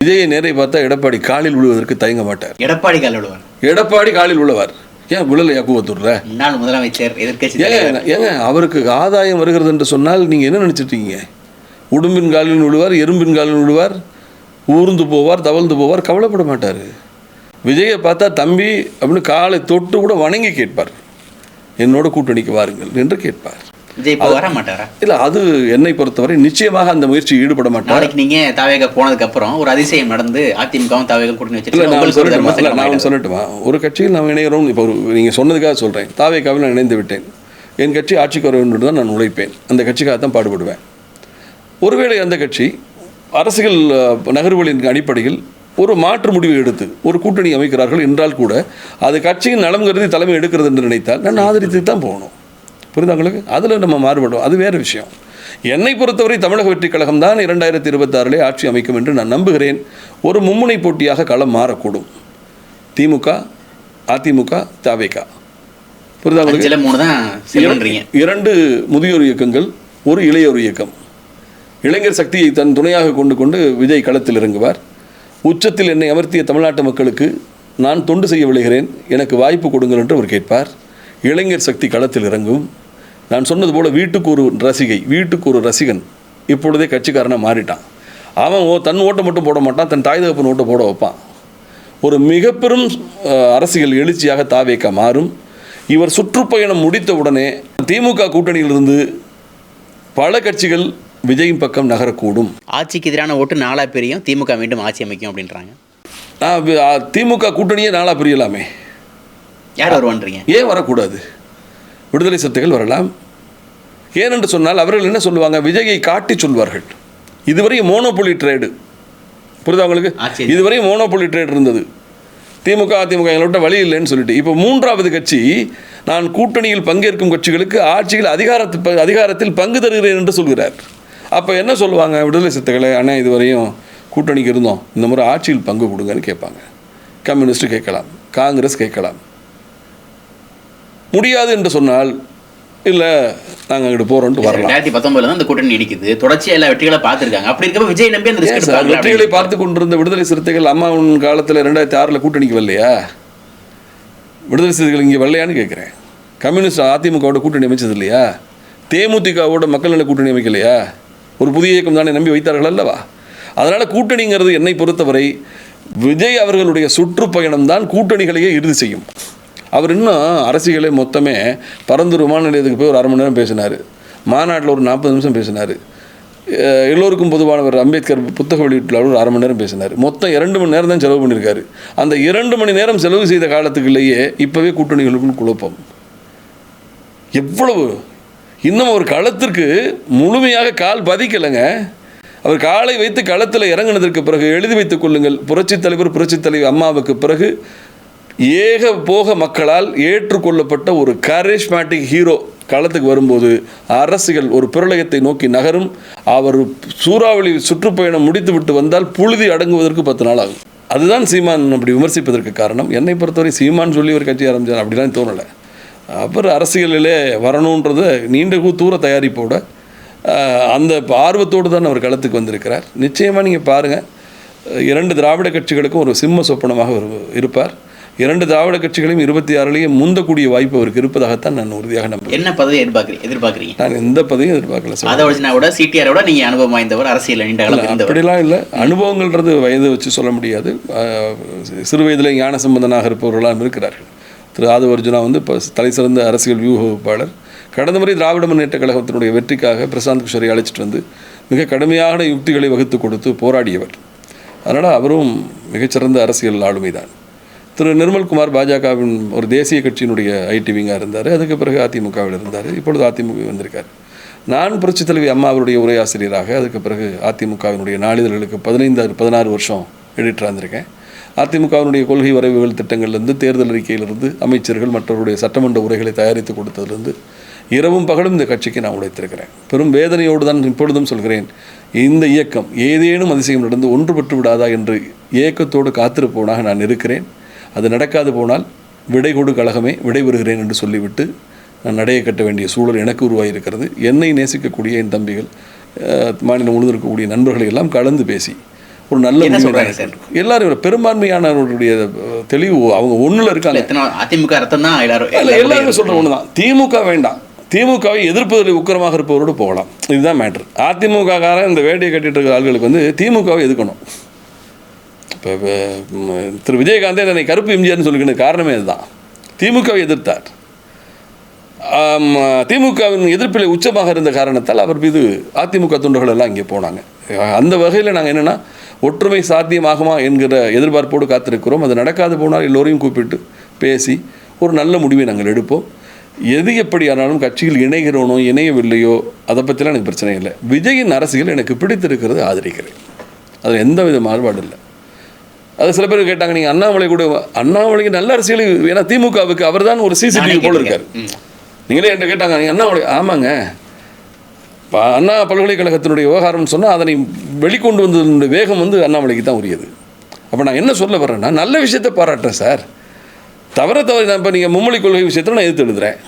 Speaker 2: விஜயை நேரை பார்த்தா எடப்பாடி காலில் விழுவதற்கு தயங்க மாட்டார். எடப்பாடி காலில் விழுவார். ஏன் விழலையா கூவத்தூர்ல?
Speaker 1: முன்னாள் முதலமைச்சர், எதிர்க்கட்சி
Speaker 2: ஏங்க அவருக்கு ஆதாயம் வருகிறது என்று சொன்னால் நீங்கள் என்ன நினச்சிட்டீங்க? உடும்பின் காலில் விழுவார், எறும்பின் காலில் விழுவார், ஊர்ந்து போவார், தவழ்ந்து போவார், கவலைப்பட மாட்டார். விஜயை பார்த்தா தம்பி அப்படின்னு காலை தொட்டு கூட வணங்கி கேட்பார், என்னோட கூட்டணிக்கு வாருங்கள் என்று கேட்பார்.
Speaker 1: விஜய் வர மாட்டாரா? இல்லை,
Speaker 2: அது என்னை பொறுத்தவரை நிச்சயமாக அந்த முயற்சி ஈடுபட மாட்டார்.
Speaker 1: நீங்கள் தாவேகா போனதுக்கு அப்புறம் ஒரு அதிசயம் நடந்து அதிமுகவும் தாவேகா கூட்டணி வச்சு
Speaker 2: நான் சொல்லட்டுமா, ஒரு கட்சியில் நாம் இணைகிறோம். இப்போ நீங்கள் சொன்னதுக்காக சொல்கிறேன், தாவேகாவில் நான் இணைந்து விட்டேன், என் கட்சி ஆட்சிக்கு வர வேண்டும் தான் நான் உழைப்பேன், அந்த கட்சிக்காக தான் பாடுபடுவேன். ஒருவேளை அந்த கட்சி அரசியல் நகர்வுகளின் அடிப்படையில் ஒரு மாற்று முடிவை எடுத்து ஒரு கூட்டணி அமைக்கிறார்கள் என்றால் கூட அது கட்சியின் நலம் கருதி தலைமை எடுக்கிறது என்று நினைத்தால் நான் ஆதரித்து தான் போகணும். புரியுதாங்களுக்கு? அதில் நம்ம மாறுபடும், அது வேறு விஷயம். என்னை பொறுத்தவரை தமிழக வெற்றி கழகம் தான் 2026 ஆட்சி அமைக்கும் என்று நான் நம்புகிறேன். ஒரு மும்முனை போட்டியாக களம் மாறக்கூடும். திமுக, அதிமுக, தவேக. புரியுதா உங்களுக்கு? 2 முதியோர் இயக்கங்கள், ஒரு இளையோர் இயக்கம். இளைஞர் சக்தியை தன் துணையாக கொண்டு விஜய் களத்தில் இறங்குவார். உச்சத்தில் என்னை அமர்த்திய தமிழ்நாட்டு மக்களுக்கு நான் தொண்டு செய்ய விளைகிறேன், எனக்கு வாய்ப்பு கொடுங்கள் என்று அவர் கேட்பார். இளைஞர் சக்தி களத்தில் இறங்கும். நான் சொன்னது போல் வீட்டுக்கு ஒரு ரசிகன் இப்பொழுதே கட்சிக்காரனாக மாறிட்டான். அவன் தன் ஓட்டை மட்டும் போட மாட்டான், தன் தாய் தகப்பன் ஓட்டை போட வைப்பான். ஒரு மிக பெரும் அரசியல் எழுச்சியாக தாவேக மாறும். இவர் சுற்றுப்பயணம் முடித்த உடனே திமுக கூட்டணியிலிருந்து பல கட்சிகள் விஜயின் பக்கம் நகரக்கூடும்.
Speaker 1: ஆட்சிக்கு எதிரான ஓட்டு 4 பிரியும், திமுக மீண்டும் ஆட்சி அமைக்கும் அப்படின்றாங்க.
Speaker 2: திமுக கூட்டணியே 4 பிரியலாமே.
Speaker 1: யார் வருவான்றீங்க? ஏன்
Speaker 2: வரக்கூடாது? விடுதலை சிறுத்தைகள் வரலாம். ஏனென்று சொன்னால் அவர்கள் என்ன சொல்லுவாங்க? விஜயை காட்டி சொல்வார்கள். இதுவரையும் மோனோபொலி ட்ரேடு, புரியுதா உங்களுக்கு? இதுவரையும் மோனோபொலி ட்ரேட் இருந்தது. திமுக அதிமுக எங்களோட வழி இல்லைன்னு சொல்லிட்டு இப்போ 3வது கட்சி நான் கூட்டணியில் பங்கேற்கும் கட்சிகளுக்கு ஆட்சியில் அதிகாரத்தில் பங்கு தருகிறேன் என்று சொல்கிறார். அப்போ என்ன சொல்லுவாங்க விடுதலை சிறுத்தைகளை? ஆனால் இதுவரையும் கூட்டணிக்கு இருந்தோம், இந்த முறை ஆட்சியில் பங்கு கொடுங்கன்னு கேட்பாங்க. கம்யூனிஸ்ட் கேட்கலாம், காங்கிரஸ் கேட்கலாம். முடியாது என்று சொன்னால் இல்லை நாங்கள் அங்கிட்டு போகிறோன்ட்டு வரலாம்.
Speaker 1: 2019 அந்த கூட்டணி நீடிக்குது, தொடர்ச்சியாக எல்லா வெற்றிகளை பார்த்துருக்காங்க. அப்படி இருக்கப்ப விஜய் நம்பி அந்த
Speaker 2: வெற்றிகளை பார்த்து கொண்டிருந்த விடுதலை சிறுத்தைகள் அம்மாவின் காலத்தில் 2006 கூட்டணிக்கு வரலையா? விடுதலை சிறுத்தைகள் இங்கே வரலையான்னு கேட்குறேன். கம்யூனிஸ்ட் அதிமுகவோட கூட்டணி அமைச்சது இல்லையா? தேமுதிகவோட மக்கள் நல கூட்டணி அமைக்கலையா? ஒரு புதிய இயக்கம் தானே நம்பி வைத்தார்கள் அல்லவா? அதனால் கூட்டணிங்கிறது என்னை பொறுத்தவரை விஜய் அவர்களுடைய சுற்றுப்பயணம் தான் கூட்டணிகளையே இறுதி செய்யும். அவர் இன்னும் அரசியலே மொத்தமே பரந்தூர் விமான நிலையத்துக்கு போய் ஒரு 1/2 மணி நேரம் பேசினார். மாநாட்டில் ஒரு 40 நிமிஷம் பேசினார். எல்லோருக்கும் பொதுவானவர் அம்பேத்கர் புத்தக வெளியீட்டில் ஒரு 1/2 மணி நேரம் பேசினார். மொத்தம் 2 மணி நேரம் தான் செலவு பண்ணியிருக்காரு. அந்த 2 மணி நேரம் செலவு செய்த காலத்துக்குள்ளேயே இப்போவே கூட்டணிகளுக்குள் குழப்பம் எவ்வளவு. இன்னும் அவர் களத்திற்கு முழுமையாக கால் பதிக்கலைங்க. அவர் காலை வைத்து களத்தில் இறங்கினதற்கு பிறகு எழுதி வைத்துக் கொள்ளுங்கள், புரட்சித் தலைவி அம்மாவுக்கு பிறகு ஏக போக மக்களால் ஏற்றுக்கொள்ளப்பட்ட ஒரு கரிஸ்மேட்டிக் ஹீரோ களத்துக்கு வரும்போது அரசியல் ஒரு பிரளயத்தை நோக்கி நகரும். அவர் சூறாவளி சுற்றுப்பயணம் முடித்து விட்டு வந்தால் புழுதி அடங்குவதற்கு 10 நாள் ஆகும். அதுதான் சீமான் அப்படி விமர்சிப்பதற்கு காரணம். என்னை பொறுத்தவரை சீமான் சொல்லி ஒரு கட்சி ஆரம்பித்தார் அப்படிலாம் தோணலை. அப்புறம் அரசியலிலே வரணுன்றத நீண்ட தூர தயாரிப்போட அந்த ஆர்வத்தோடு தான் அவர் களத்துக்கு வந்திருக்கிறார். நிச்சயமாக நீங்கள் பாருங்கள், 2 திராவிட கட்சிகளுக்கும் ஒரு சிம்ம சொப்பனமாக இருப்பார். 2 திராவிட கட்சிகளையும் 26 முந்தக்கூடிய வாய்ப்பு அவருக்கு இருப்பதாகத்தான் நான் உறுதியாக நம்புகிறேன்.
Speaker 1: என்ன பதவி எதிர்பார்க்குறீங்க?
Speaker 2: நான் எந்த பதவியும் எதிர்பார்க்கல சார்.
Speaker 1: அதை சிடிஆரோட நீங்கள் அனுபவம் வாய்ந்தவர், அரசியல்
Speaker 2: அப்படிலாம் இல்லை. அனுபவங்கள்ன்றது வயதை வச்சு சொல்ல முடியாது. சிறு வயதில் ஞான சம்பந்தனாக இருப்பவர்களாம் இருக்கிறார்கள். திரு ஆதவர்ஜுனா இப்போ தலை சிறந்த அரசியல் வியூக வகுப்பாளர். கடந்த முறை திராவிட முன்னேற்ற கழகத்தினுடைய வெற்றிக்காக பிரசாந்த் கிஷோரை அழைச்சிட்டு வந்து மிக கடுமையான யுக்திகளை வகுத்து கொடுத்து போராடியவர். அதனால் அவரும் மிகச்சிறந்த அரசியல் ஆளுமை தான். திரு நிர்மல்குமார் பாஜகவின் ஒரு தேசிய கட்சியினுடைய ஐடிவிங்காக இருந்தார். அதுக்கு பிறகு அதிமுகவில் இருந்தார். இப்பொழுது அதிமுக வந்திருக்கார். நான் புரட்சித் தலைவி அம்மா அவருடைய உரையாசிரியராக அதுக்கு பிறகு அதிமுகவினுடைய நாளிதழ்களுக்கு 15-16 வருஷம் எடிட்டராக இருந்திருக்கேன். அதிமுகவினுடைய கொள்கை வரைவுகள் திட்டங்கள்லேருந்து, தேர்தல் அறிக்கையிலிருந்து, அமைச்சர்கள் மற்றவருடைய சட்டமன்ற உரைகளை தயாரித்து கொடுத்ததுலேருந்து இரவும் பகலும் இந்த கட்சிக்கு நான் உழைத்திருக்கிறேன். பெரும் வேதனையோடு தான் இப்பொழுதும் சொல்கிறேன், இந்த இயக்கம் ஏதேனும் அதிசயம் நடந்து ஒன்றுபட்டு விடாதா என்று இயக்கத்தோடு காத்திருப்பவனாக நான் இருக்கிறேன். அது நடக்காது போனால் விடை கொடு கழகமே விடைபெறுகிறேன் என்று சொல்லிவிட்டு நான் நடைய கட்ட வேண்டிய சூழல் எனக்கு உருவாகியிருக்கிறது. என்னை நேசிக்கக்கூடிய என் தம்பிகள், மாநிலம் முழுவதும் இருக்கக்கூடிய நண்பர்களை எல்லாம் கலந்து பேசி ஒரு நல்ல எல்லாரும் பெரும்பான்மையானவர்களுடைய தெளிவு அவங்க ஒன்றில் இருக்காங்க.
Speaker 1: அதிமுக ரத்தம் தான்
Speaker 2: எல்லாருமே சொல்கிற ஒன்று தான், திமுக வேண்டாம், திமுகவை எதிர்ப்பதில் உக்கிரமாக இருப்பவரோடு போகலாம். இதுதான் மேட்ரு. அதிமுக காரன் இந்த வேடியை கட்டிட்டு இருக்கிற ஆள்களுக்கு திமுகவை எதிர்க்கணும். இப்போ திரு விஜயகாந்தே என்னை கருப்பு எம்ஜிஆர்னு சொல்லிக்கிற காரணமே இதுதான். திமுகவை எதிர்த்தார். திமுகவின் எதிர்ப்பில் உச்சமாக இருந்த காரணத்தால் அவர் மீது அதிமுக தொண்டர்கள் எல்லாம் இங்கே போனாங்க. அந்த வகையில் நாங்கள் என்னென்னா ஒற்றுமை சாத்தியமாகுமா என்கிற எதிர்பார்ப்போடு காத்திருக்கிறோம். அது நடக்காது போனால் எல்லோரையும் கூப்பிட்டு பேசி ஒரு நல்ல முடிவை நாங்கள் எடுப்போம். எது எப்படி ஆனாலும் கட்சியில் இணைகிறோனோ இணையவில்லையோ அதை பற்றிலாம் எனக்கு பிரச்சனை இல்லை. விஜயின் அரசியல் எனக்கு பிடித்திருக்கிறது, ஆதரிக்கிறேன். அதில் எந்த வித மாறுபாடு இல்லை. அது சில பேர் கேட்டாங்க, நீங்கள் அண்ணாமலை கூட, அண்ணாமலைக்கு நல்ல அரசியல், ஏன்னா திமுகவுக்கு அவர் தான் ஒரு சிசிடிவி போல இருக்கார். நீங்களே என்கிட்ட கேட்டாங்க, நீங்கள் அண்ணாமலை, ஆமாங்க அண்ணா பல்கலைக்கழகத்தினுடைய விவகாரம்னு சொன்னால் அதனை வெளிக்கொண்டு வந்ததனுடைய வேகம் வந்து அண்ணாமலைக்கு தான் உரியது. அப்போ நான் என்ன சொல்ல வர்றேன்னா, நல்ல விஷயத்தை பாராட்டுறேன் சார். தவிர நான் இப்போ நீங்கள் மும்மொழி கொள்கை விஷயத்தில் நான் எதிர்த்து எழுதுகிறேன்.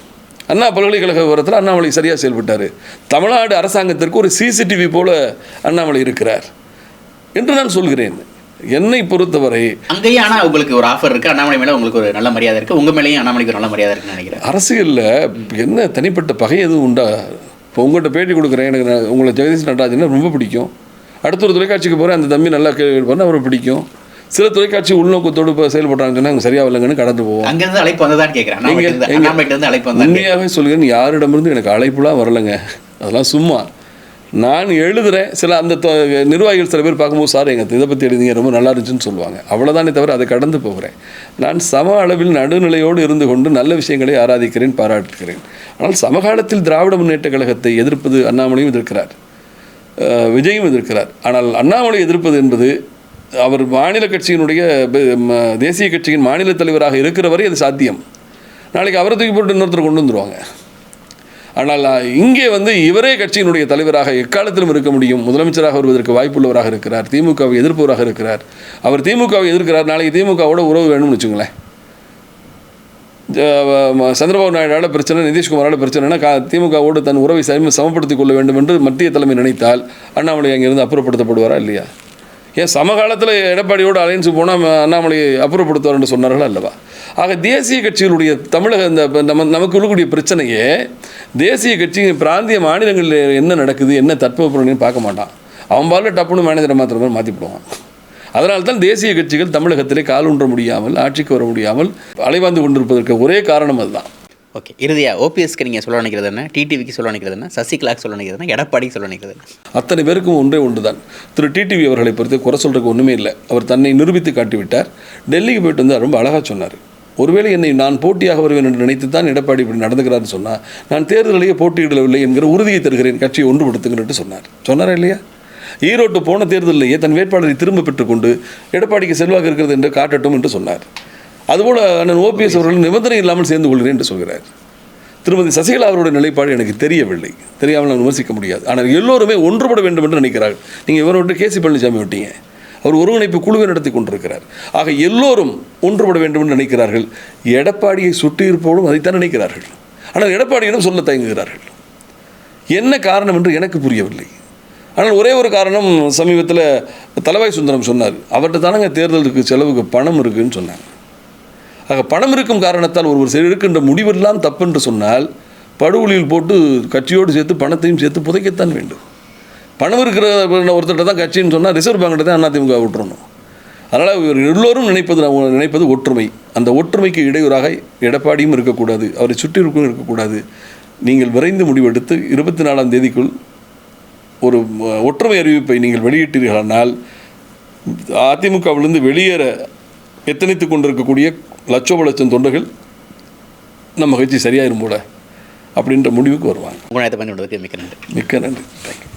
Speaker 2: அண்ணா பல்கலைக்கழக விவரத்தில் அண்ணாமலை சரியாக செயல்பட்டார். தமிழ்நாடு அரசாங்கத்திற்கு ஒரு சிசிடிவி போல அண்ணாமலை இருக்கிறார் என்று நான் சொல்கிறேன். என்னை பொறுத்தவரை
Speaker 1: அங்கேயும் ஆனால் உங்களுக்கு ஒரு ஆஃபர் இருக்குது, அண்ணாமலை மேலே உங்களுக்கு ஒரு நல்ல மரியாதை இருக்குது, உங்கள் மேலேயும் அண்ணாமலைக்கு ஒரு நல்ல மரியாதை இருக்குன்னு நினைக்கிறேன்.
Speaker 2: அரசியலில் என்ன தனிப்பட்ட பகை எதுவும் உண்டா? இப்போ உங்கள்கிட்ட பேட்டி கொடுக்குறேன், எனக்கு உங்களை ஜெகதீஷ் நடராஜன் ரொம்ப பிடிக்கும். அடுத்த ஒரு தொலைக்காட்சிக்கு போகிறேன், அந்த தம்பி நல்லா கேட்பாருன்னு அவரை பிடிக்கும். சில தொலைக்காட்சி உள்நோக்கத்தோடு இப்போ செயல்படுறாங்கன்னு சொன்னால் சரியா இல்லைங்கன்னு கடந்து போவோம்.
Speaker 1: அங்கேருந்து அழைப்பு வந்ததான் கேட்குறேன்.
Speaker 2: உண்மையாகவே சொல்லுகிறேன், யாரிடமிருந்து எனக்கு அழைப்புலாம் வரலைங்க. அதெல்லாம் சும்மா நான் எழுதுகிறேன். சில அந்த நிர்வாகிகள் சில பேர் பார்க்கும்போது, சார் எங்கள் இதை பற்றி எழுதிங்க ரொம்ப நல்லா இருந்துச்சுன்னு சொல்லுவாங்க. அவ்வளோதானே தவிர அதை கடந்து போகிறேன். நான் சம அளவில் நடுநிலையோடு இருந்து கொண்டு நல்ல விஷயங்களை ஆராதிக்கிறேன், பாராட்டுகிறேன். ஆனால் சமகாலத்தில் திராவிட முன்னேற்ற கழகத்தை எதிர்ப்பது அண்ணாமலையும் எதிர்க்கிறார், விஜயும் எதிர்க்கிறார். ஆனால் அண்ணாமலை எதிர்ப்பது என்பது அவர் மாநில கட்சியினுடைய தேசிய கட்சியின் மாநில தலைவராக இருக்கிற வரை அது சாத்தியம். நாளைக்கு அவரை தூக்கி போட்டு இன்னொருத்தர் கொண்டு வந்துடுவாங்க. ஆனால் இங்கே வந்து இவரே கட்சியினுடைய தலைவராக எக்காலத்திலும் இருக்க முடியும். முதலமைச்சராக வருவதற்கு வாய்ப்புள்ளவராக இருக்கிறார். திமுகவை எதிர்ப்பவராக இருக்கிறார். அவர் திமுகவை எதிர்க்கிறார். நாளைக்கு திமுகவோட உறவு வேணும்னு வச்சுங்களேன். சந்திரபாபு நாயுடால பிரச்சனை, நிதிஷ்குமாரோட பிரச்சனைனா திமுகவோடு தன் உறவை சமப்படுத்திக் கொள்ள வேண்டும் என்று மத்திய தலைமை நினைத்தால் அண்ணாமலை அங்கிருந்து அப்புறப்படுத்தப்படுவாரா இல்லையா? ஏன் சமகாலத்தில் எடப்பாடியோடு அலையன்ஸு போனால் அண்ணாமலையை அப்புறப்படுத்துவார் என்று சொன்னார்கள் அல்லவா? ஆக தேசிய கட்சிகளுடைய தமிழக இந்த நமக்கு இருக்கக்கூடிய பிரச்சனையே, தேசிய கட்சி பிராந்திய மாநிலங்களில் என்ன நடக்குது, என்ன தட்பவெப்பநிலைன்னு பார்க்க மாட்டான். அவன் பால டப்புன்னு மேனேஜரை மாத்திரம் மாற்றிவிடுவான். அதனால தான் தேசிய கட்சிகள் தமிழகத்திலே கால் ஊன்ற முடியாமல், ஆட்சிக்கு வர முடியாமல் அலைவாந்து கொண்டிருப்பதற்கு ஒரே காரணம் அதுதான்.
Speaker 1: ஓகே, இறுதியாக ஓபிஎஸ்க்கு நீங்கள் சொல்ல நினைக்கிறது என்ன, டிடிவிக்கு சொல்ல நினைக்கிறது என்ன, சசிகலாக்கு சொல்ல நினைக்கிறது என்ன, எடப்பாடிக்கு சொல்ல நினைக்கிறது என்ன?
Speaker 2: அத்தனை பேருக்கும் ஒன்றே ஒன்று தான். திரு டிடிவி அவர்களை பொறுத்து குறை சொல்கிறதுக்கு ஒன்றுமே இல்லை. அவர் தன்னை நிரூபித்து காட்டிவிட்டார். டெல்லிக்கு போயிட்டு வந்து ரொம்ப அழகாக சொன்னார். ஒருவேளை என்னை நான் போட்டியாக வருவேன் என்று நினைத்து தான் எடப்பாடி இப்படி நடந்துக்கிறான்னு சொன்னால், நான் தேர்தலையே போட்டியிடவில்லை என்கிற உறுதியை தருகிறேன், கட்சியை ஒன்றுபடுத்துகிறேன்னு சொன்னாரா இல்லையா? ஈரோட்டு போன தேர்தலிலேயே தன் வேட்பாளரை திரும்ப பெற்றுக்கொண்டு எடப்பாடிக்கு செல்வாக்கு இருக்கிறது என்று காட்டட்டும் என்று சொன்னார். அதுபோல் அண்ணன் ஓபிஎஸ் அவர்கள் நிபந்தனை இல்லாமல் சேர்ந்து கொள்கிறேன் என்று சொல்கிறார். திருமதி சசிகலா அவருடைய நிலைப்பாடு எனக்கு தெரியவில்லை, தெரியாமல் நான் விமர்சிக்க முடியாது. ஆனால் எல்லோருமே ஒன்றுபட வேண்டும் என்று நினைக்கிறார்கள். நீங்கள் இவரை விட்டு கேசி பழனிசாமி விட்டீங்க, அவர் ஒருங்கிணைப்பு குழுவை நடத்தி கொண்டிருக்கிறார். ஆக எல்லோரும் ஒன்றுபட வேண்டும் என்று நினைக்கிறார்கள். எடப்பாடியை சுட்டியிருப்போடும் அதைத்தான் நினைக்கிறார்கள். ஆனால் எடப்பாடியிடம் சொல்ல தயங்குகிறார்கள். என்ன காரணம் என்று எனக்கு புரியவில்லை. ஆனால் ஒரே ஒரு காரணம், சமீபத்தில் தலவாய் சுந்தரம் சொன்னார், அவர்கிட்ட தானங்க தேர்தலுக்கு செலவுக்கு பணம் இருக்குதுன்னு சொன்னாங்க. ஆக பணம் இருக்கும் காரணத்தால் ஒருவர் எடுக்கின்ற முடிவெல்லாம் தப்பு என்று சொன்னால் படுகொலியில் போட்டு கட்சியோடு சேர்த்து பணத்தையும் சேர்த்து புதைக்கத்தான் வேண்டும். பணம் இருக்கிற ஒருத்தர்கிட்ட தான் கட்சின்னு சொன்னால் ரிசர்வ் பேங்கிட்ட தான் அதிமுக விட்டுறணும். அதனால் இவர் எல்லோரும் நினைப்பது ஒற்றுமை. அந்த ஒற்றுமைக்கு இடையூறாக எடப்பாடியும் இருக்கக்கூடாது, அவரை சுற்றி இருக்கக்கூடாது. நீங்கள் விரைந்து முடிவெடுத்து 24ஆம் தேதிக்குள் ஒரு ஒற்றுமை அறிவிப்பை நீங்கள் வெளியிட்டீர்களானால் அதிமுகவிலிருந்து வெளியேற எத்தனைத்து கொண்டிருக்கக்கூடிய லட்சம் தொண்டர்கள் நம்ம கட்சி சரியாயிரும் போல அப்படின்ற முடிவுக்கு வருவாங்க.
Speaker 1: உங்களை மிக்க நன்றி.
Speaker 2: மிக்க நன்றி. தேங்க்யூ.